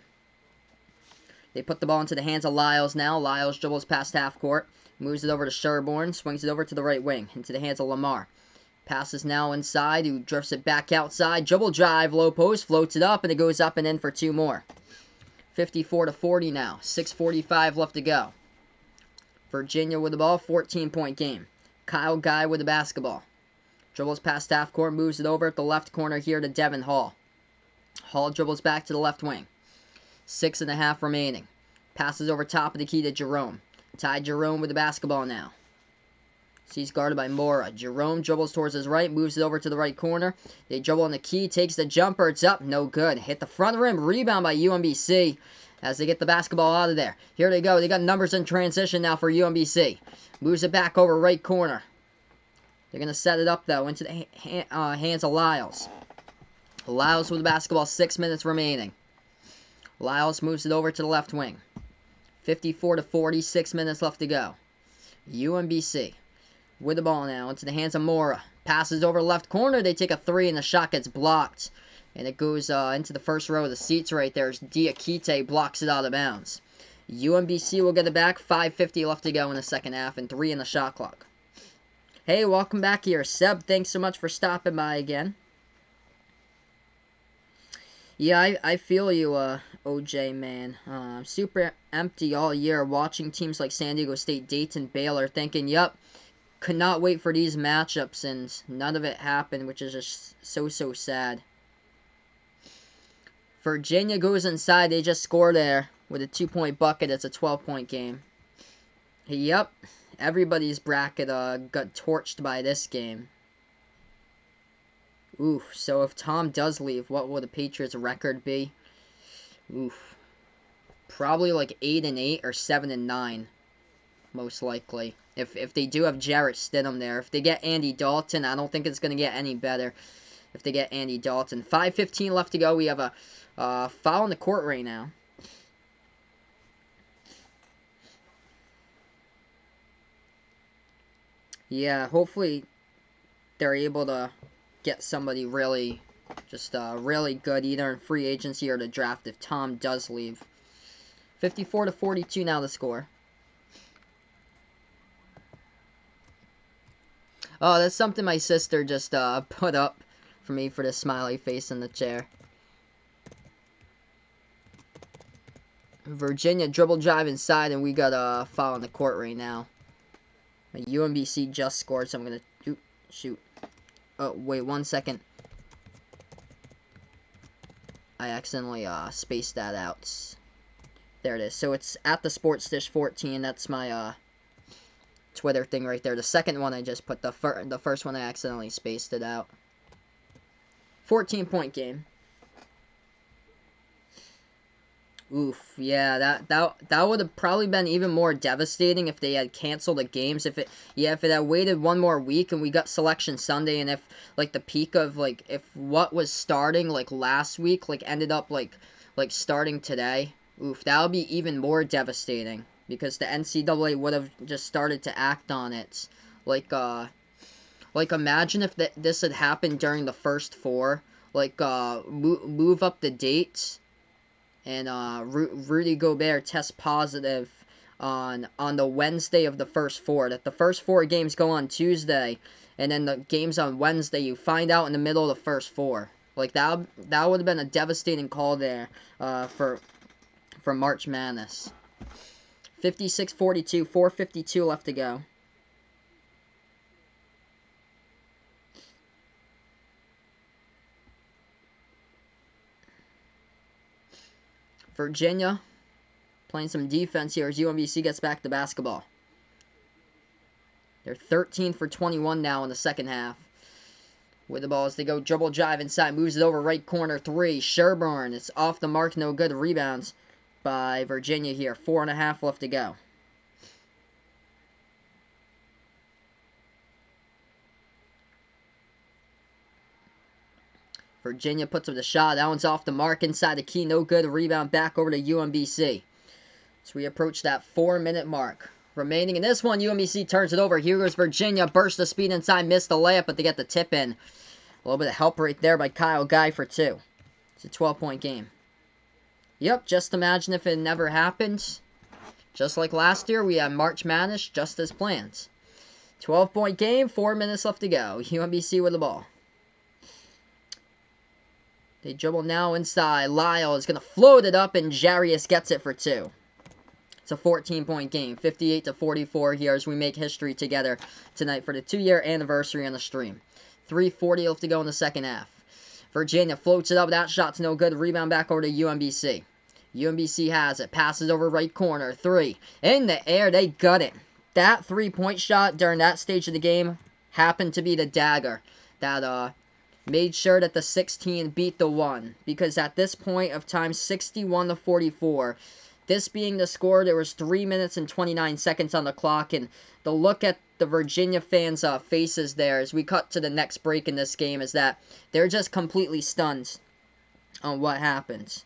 Speaker 1: They put the ball into the hands of Lyles now. Lyles dribbles past half court. Moves it over to Sherborne. Swings it over to the right wing. Into the hands of Lamar. Passes now inside, who drifts it back outside. Dribble drive, low post, floats it up, and it goes up and in for 2 more. 54-40 now. 6:45 left to go. Virginia with the ball, 14-point game. Kyle Guy with the basketball. Dribbles past half court, moves it over at the left corner here to Devin Hall. Hall dribbles back to the left wing. 6.5 remaining. Passes over top of the key to Jerome. Ty Jerome with the basketball now. He's guarded by Mora. Jerome dribbles towards his right, moves it over to the right corner. They dribble on the key, takes the jumper. It's up, no good. Hit the front rim, rebound by UMBC as they get the basketball out of there. Here they go. They got numbers in transition now for UMBC. Moves it back over right corner. They're going to set it up, though, into the hands of Lyles. Lyles with the basketball, 6 minutes remaining. Lyles moves it over to the left wing. 54-40, 6 minutes left to go. UMBC with the ball now into the hands of Mora. Passes over left corner. They take a 3 and the shot gets blocked. And it goes into the first row of the seats right there as Diakite blocks it out of bounds. UMBC will get it back. 5:50 left to go in the second half and 3 in the shot clock. Hey, welcome back here, Seb. Thanks so much for stopping by again. Yeah, I feel you, OJ, man. Super empty all year watching teams like San Diego State, Dayton, Baylor, thinking, yup, could not wait for these matchups, and none of it happened, which is just so sad. Virginia goes inside. They just score there with a 2-point bucket. It's a 12-point game. Yup, everybody's bracket got torched by this game. Oof, so if Tom does leave, what will the Patriots' record be? Oof. Probably like 8-8 or 7-9. Most likely. If they do have Jarrett Stidham there. If they get Andy Dalton, I don't think it's going to get any better. If they get Andy Dalton. 5:15 left to go. We have a foul in the court right now. Yeah, hopefully they're able to get somebody really, just really good, either in free agency or to draft if Tom does leave. 54-42 now the score. Oh, that's something my sister just put up for me for the smiley face in the chair. Virginia dribble drive inside, and we got a foul on the court right now. UMBC just scored, so I'm going to shoot. Oh, wait, 1 second. I accidentally spaced that out. There it is. So it's at the Sports Dish 14. That's my Twitter thing right there. The second one I just put. The first one I accidentally spaced it out. 14-point game. Oof, yeah, that would have probably been even more devastating if they had canceled the games. If it had waited one more week and we got Selection Sunday, and if like the peak of like if what was starting like last week like ended up like starting today, oof, that would be even more devastating because the NCAA would have just started to act on it. Like imagine if this had happened during the first 4, like move up the dates. And Rudy Gobert tests positive on the Wednesday of the first 4. That the first 4 games go on Tuesday, and then the games on Wednesday you find out in the middle of the first 4. Like that would have been a devastating call there for March Madness. 56-42, 4:52 left to go. Virginia playing some defense here as UMBC gets back to basketball. They're 13 for 21 now in the second half. With the ball as they go dribble drive inside, moves it over right corner 3. Sherburne, it's off the mark, no good. Rebounds by Virginia here. 4.5 left to go. Virginia puts up the shot. That one's off the mark inside the key. No good. Rebound back over to UMBC. So we approach that 4-minute mark. Remaining in this one, UMBC turns it over. Here goes Virginia. Burst the speed inside. Missed the layup, but they get the tip in. A little bit of help right there by Kyle Guy for 2. It's a 12-point game. Yep, just imagine if it never happened. Just like last year, we had March Madness just as planned. 12-point game. 4 minutes left to go. UMBC with the ball. They dribble now inside. Lyle is going to float it up, and Jarius gets it for 2. It's a 14-point game. 58-44 here as we make history together tonight for the 2-year anniversary on the stream. 3:40 left to go in the second half. Virginia floats it up. That shot's no good. Rebound back over to UMBC. UMBC has it. Passes over right corner. 3. In the air. They gut it. That 3-point shot during that stage of the game happened to be the dagger that made sure that the 16 beat the 1. Because at this point of time, 61-44, this being the score, there was 3 minutes and 29 seconds on the clock. And the look at the Virginia fans' faces there as we cut to the next break in this game is that they're just completely stunned on what happens.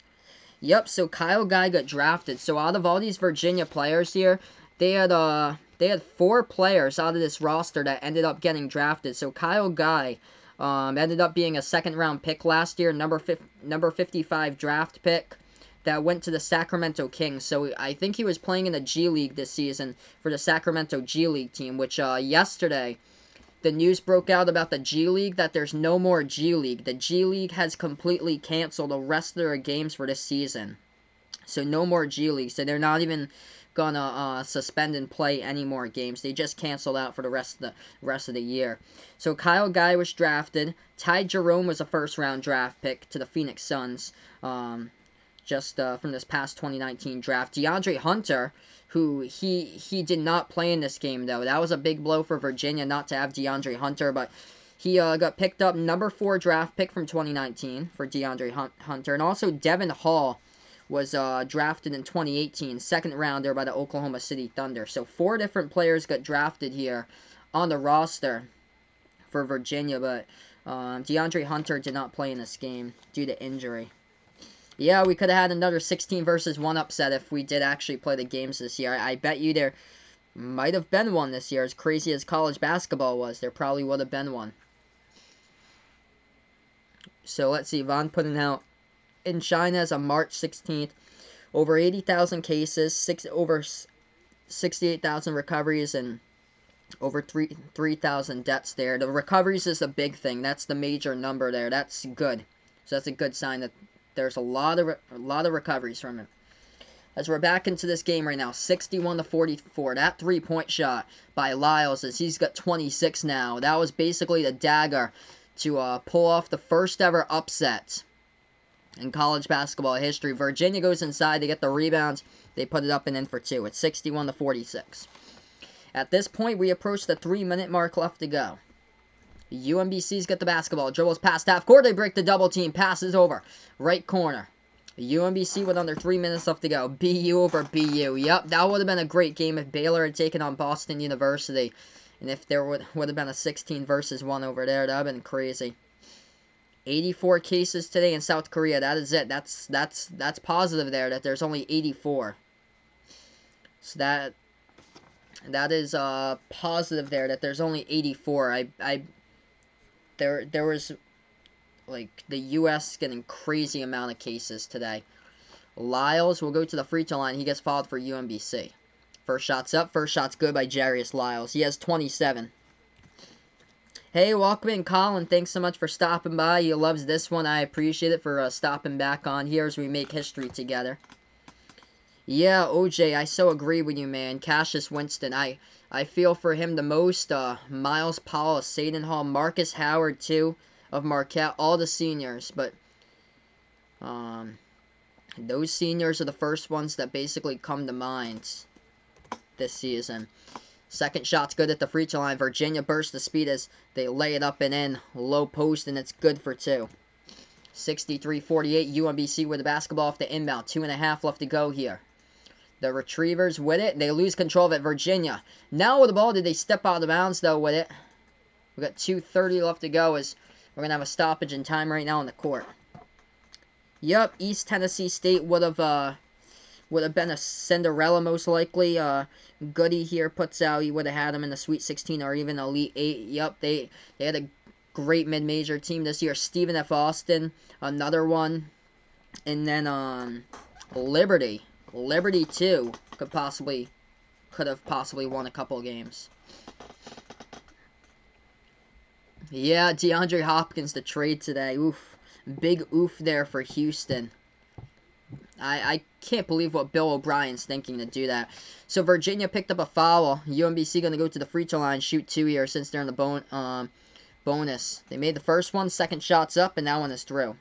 Speaker 1: Yep, so Kyle Guy got drafted. So out of all these Virginia players here, they had 4 players out of this roster that ended up getting drafted. So Kyle Guy ended up being a second-round pick last year, number 55 draft pick that went to the Sacramento Kings. So I think he was playing in the G League this season for the Sacramento G League team, which yesterday the news broke out about the G League that there's no more G League. The G League has completely canceled the rest of their games for this season. So no more G League. So they're not even gonna suspend and play any more games. They just canceled out for the rest of the year. So Kyle Guy was drafted. Ty Jerome was a first-round draft pick to the Phoenix Suns. Just from this past 2019 draft. DeAndre Hunter, who he did not play in this game, though. That was a big blow for Virginia not to have DeAndre Hunter, but he got picked up, number 4 draft pick from 2019 for DeAndre Hunter. And also Devin Hall was drafted in 2018, second rounder by the Oklahoma City Thunder. So 4 different players got drafted here on the roster for Virginia, but DeAndre Hunter did not play in this game due to injury. Yeah, we could have had another 16 versus 1 upset if we did actually play the games this year. I bet you there might have been one this year. As crazy as college basketball was, there probably would have been one. So let's see. Von putting out in China as of March 16th. Over 80,000 cases, over 68,000 recoveries, and over 3,000 deaths there. The recoveries is the big thing. That's the major number there. That's good. So that's a good sign that there's a lot of recoveries from it. As we're back into this game right now, 61-44. That 3-point shot by Lyles, as he's got 26 now. That was basically the dagger to pull off the first ever upset in college basketball history. Virginia goes inside, they get the rebounds, they put it up and in for 2. It's 61-46. At this point, we approach the 3-minute mark left to go. UMBC's got the basketball. Dribbles past half court. They break the double team. Passes over. Right corner. UMBC with under 3 minutes left to go. BU over BU. Yep, that would have been a great game if Baylor had taken on Boston University. And if there would have been a 16 versus 1 over there, that would have been crazy. 84 cases today in South Korea. That is it. That's positive there, that there's only 84. So that is positive there, that there's only 84. There was, like, the U.S. getting crazy amount of cases today. Lyles will go to the free throw line. He gets fouled for UMBC. First shot's up. First shot's good by Jarius Lyles. He has 27. Hey, welcome in, Colin. Thanks so much for stopping by. He loves this one. I appreciate it for stopping back on here as we make history together. Yeah, OJ, I so agree with you, man. Cassius Winston, I feel for him the most. Miles Powell, Saden Hall, Marcus Howard, too, of Marquette, all the seniors. But those seniors are the first ones that basically come to mind this season. Second shot's good at the free throw line. Virginia bursts the speed as they lay it up and in. Low post, and it's good for 2. 63-48, UMBC with the basketball off the inbound. 2.5 left to go here. The Retrievers with it. They lose control of it. Virginia. Now with the ball, did they step out of bounds, though, with it? We got 2:30 left to go as we're going to have a stoppage in time right now on the court. Yep, East Tennessee State would have been a Cinderella most likely. Goody here puts out, he would have had them in the Sweet 16 or even Elite 8. Yep, they had a great mid-major team this year. Stephen F. Austin, another one. And then Liberty. Liberty, too, could have possibly won a couple of games. Yeah, DeAndre Hopkins, the trade today. Oof. Big oof there for Houston. I can't believe what Bill O'Brien's thinking to do that. So Virginia picked up a foul. UMBC going to go to the free throw line, shoot 2 here since they're in the bonus. They made the first one, second shot's up, and that one is through.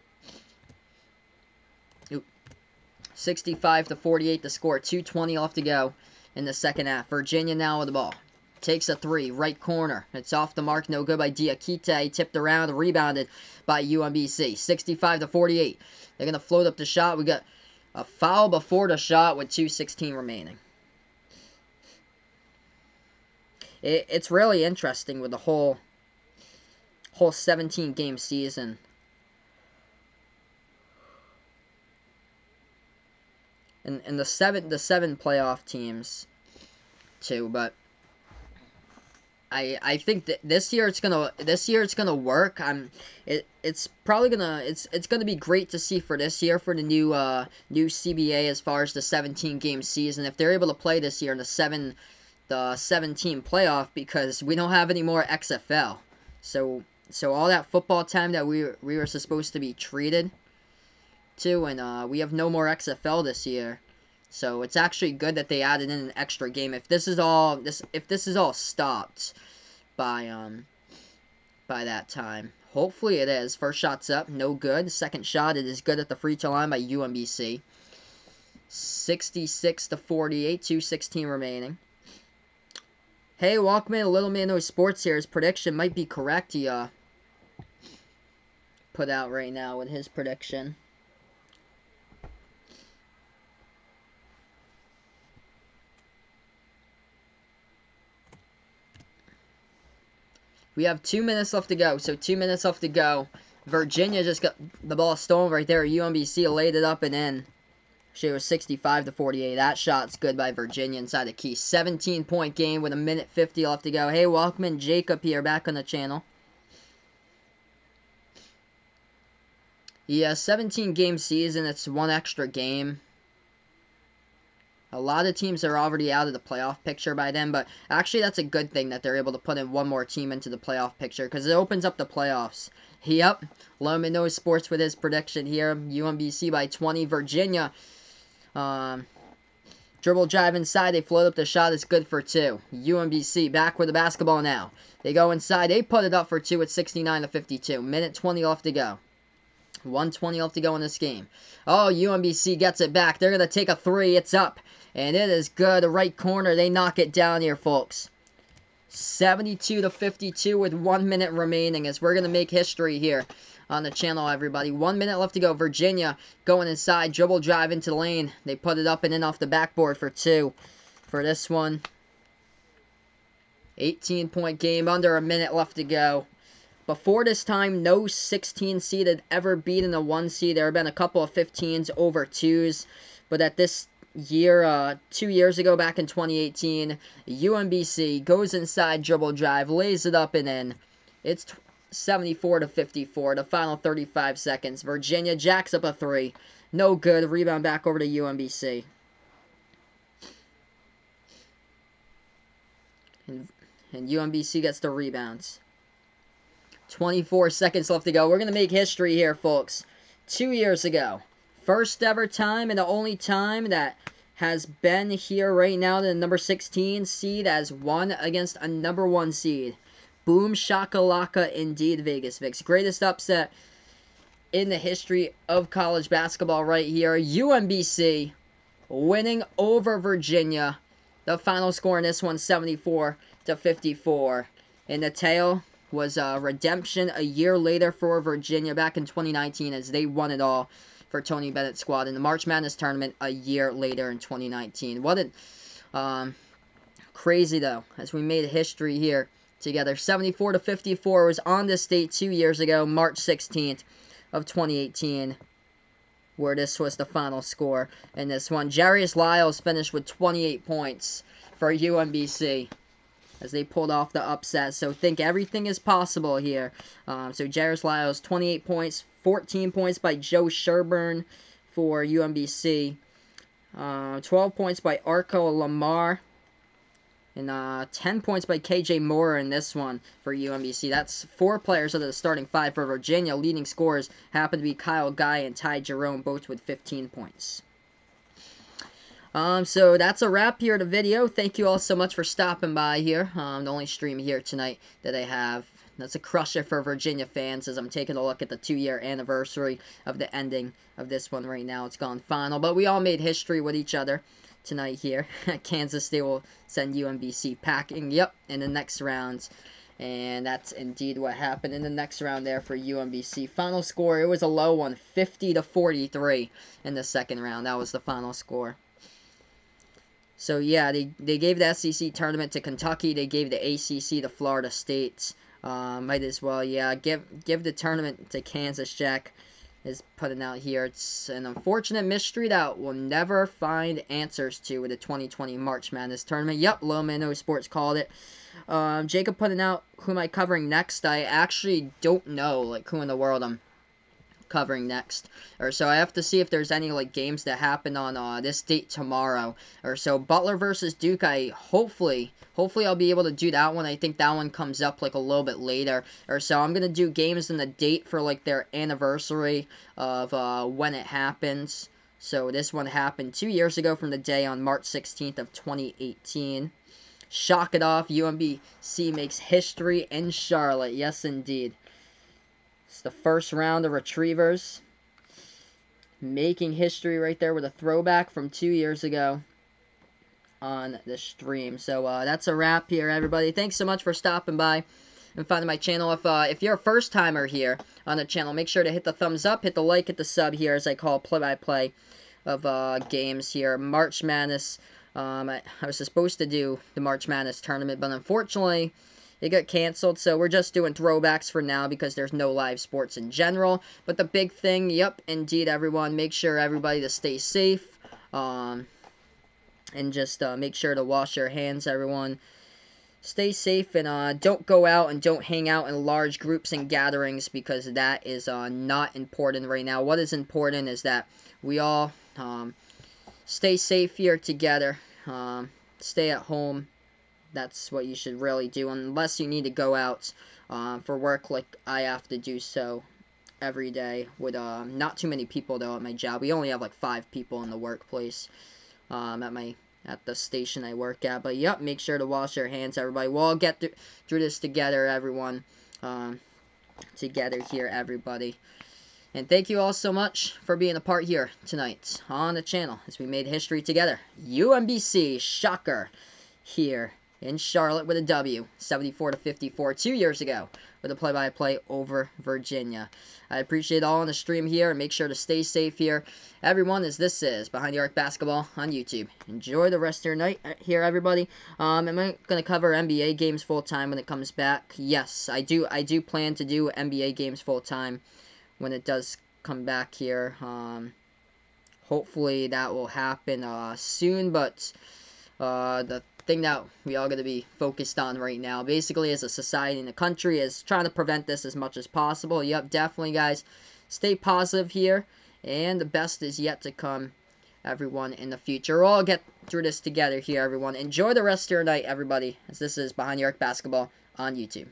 Speaker 1: 65-48 to score. 2:20 left to go in the second half. Virginia now with the ball. Takes a 3, right corner. It's off the mark, no good by Diakite. Tipped around, rebounded by UMBC. 65-48. They're going to float up the shot. We got a foul before the shot with 2:16 remaining. It's really interesting with the whole 17-game season. And the seven playoff teams too, but I think that this year it's gonna work. It's gonna be great to see for this year for the new CBA as far as the 17-game season, if they're able to play this year in the 17 playoff, because we don't have any more XFL. So all that football time that we were supposed to be treated to, and we have no more XFL this year. So it's actually good that they added in an extra game. If this is all stopped by that time, hopefully it is. First shot's up, no good. Second shot, it is good at the free throw line by UMBC. 66-48, 2:16 remaining. Hey, Walkman, a little man knows sports here. His prediction might be correct. He put out right now with his prediction. We have 2 minutes left to go. So 2 minutes left to go. Virginia just got the ball stolen right there. UMBC laid it up and in. She was 65-48. That shot's good by Virginia inside the key. 17-point game with 1:50 left to go. Hey, Walkman, Jacob here, back on the channel. Yeah, 17-game season. It's one extra game. A lot of teams are already out of the playoff picture by then, but actually that's a good thing that they're able to put in one more team into the playoff picture, because it opens up the playoffs. Yep, Loman knows sports with his prediction here. UMBC by 20. Virginia, dribble drive inside, they float up the shot, it's good for 2. UMBC back with the basketball now. They go inside, they put it up for 2 at 69-52. Minute 20 left to go. 1:20 left to go in this game. Oh, UMBC gets it back. They're going to take a 3. It's up. And it is good. The right corner. They knock it down here, folks. 72-52 with 1 minute remaining as we're going to make history here on the channel, everybody. 1 minute left to go. Virginia going inside. Dribble drive into the lane. They put it up and in off the backboard for 2 for this one. 18-point game. Under a minute left to go. Before this time, no 16 seed had ever beaten a 1 seed. There have been a couple of 15s over 2s. But at this year, 2 years ago, back in 2018, UMBC goes inside, dribble drive, lays it up and in. It's 74-54, the final 35 seconds. Virginia jacks up a 3. No good. Rebound back over to UMBC. And UMBC gets the rebounds. 24 seconds left to go. We're going to make history here, folks. 2 years ago. First ever time and the only time that has been here right now, the number 16 seed has won against a number 1 seed. Boom shakalaka indeed, Vegas Vicks. Greatest upset in the history of college basketball right here. UMBC winning over Virginia. The final score in this one, 74-54. And the tale was redemption a year later for Virginia back in 2019 as they won it all for Tony Bennett's squad in the March Madness tournament a year later in 2019. What a crazy though, as we made history here together. 74-54 was on this date 2 years ago, March 16th of 2018, where this was the final score in this one. Jarius Lyles finished with 28 points for UMBC as they pulled off the upset. So think everything is possible here. So Jarius Lyles, 28 points, 14 points by Joe Sherburne for UMBC, 12 points by Arco Lamar, and 10 points by KJ Moore in this one for UMBC. That's 4 players out of the starting 5 for Virginia. Leading scorers happen to be Kyle Guy and Ty Jerome, both with 15 points. So that's a wrap here of the video. Thank you all so much for stopping by here. The only stream here tonight that I have. That's a crusher for Virginia fans as I'm taking a look at the 2-year anniversary of the ending of this one right now. It's gone final, but we all made history with each other tonight here. Kansas State will send UMBC packing, yep, in the next round. And that's indeed what happened in the next round there for UMBC. Final score, it was a low one, 50-43 in the second round. That was the final score. So yeah, they gave the SEC tournament to Kentucky. They gave the ACC to Florida State. Might as well, yeah, give the tournament to Kansas. Jack is putting out here. It's an unfortunate mystery that we'll never find answers to with the 2020 March Madness tournament. Yep, Low Mano Sports called it. Jacob putting out who am I covering next. I actually don't know like who in the world I'm covering next, or so I have to see if there's any like games that happen on this date tomorrow or so. Butler versus Duke, I hopefully I'll be able to do that one. I think that one comes up like a little bit later or so. I'm gonna do games in the date for like their anniversary of when it happens. So this one happened 2 years ago from the day on March 16th of 2018. Shock it off, UMBC makes history in Charlotte. Yes indeed. It's the first round of Retrievers. Making history right there with a throwback from 2 years ago on the stream. So that's a wrap here, everybody. Thanks so much for stopping by and finding my channel. If you're a first timer here on the channel, make sure to hit the thumbs up, hit the like, hit the sub here as I call play-by-play of games here. March Madness. I was supposed to do the March Madness tournament, but unfortunately it got canceled, so we're just doing throwbacks for now because there's no live sports in general. But the big thing, yep, indeed, everyone, make sure everybody to stay safe, and just make sure to wash your hands, everyone. Stay safe and don't go out and don't hang out in large groups and gatherings because that is not important right now. What is important is that we all stay safe here together, stay at home. That's what you should really do, unless you need to go out for work like I have to do so every day with not too many people though at my job. We only have like 5 people in the workplace at the station I work at. But yep, make sure to wash your hands, everybody. We'll all get through this together, everyone. Together here, everybody. And thank you all so much for being a part here tonight on the channel as we made history together. UMBC, shocker, here in Charlotte with a W, 74-54, 2 years ago, with a play-by-play over Virginia. I appreciate all on the stream here, and make sure to stay safe here, everyone, as this is Behind the Arc Basketball on YouTube. Enjoy the rest of your night here, everybody. Am I going to cover NBA games full-time when it comes back? Yes, I do plan to do NBA games full-time when it does come back here. Hopefully that will happen soon, but the thing that we all got to be focused on right now, basically as a society and a country, is trying to prevent this as much as possible. Yep, definitely, guys. Stay positive here, and the best is yet to come everyone, in the future. We'll all get through this together here, everyone. Enjoy the rest of your night, everybody, as this is Behind the Arc Basketball on YouTube.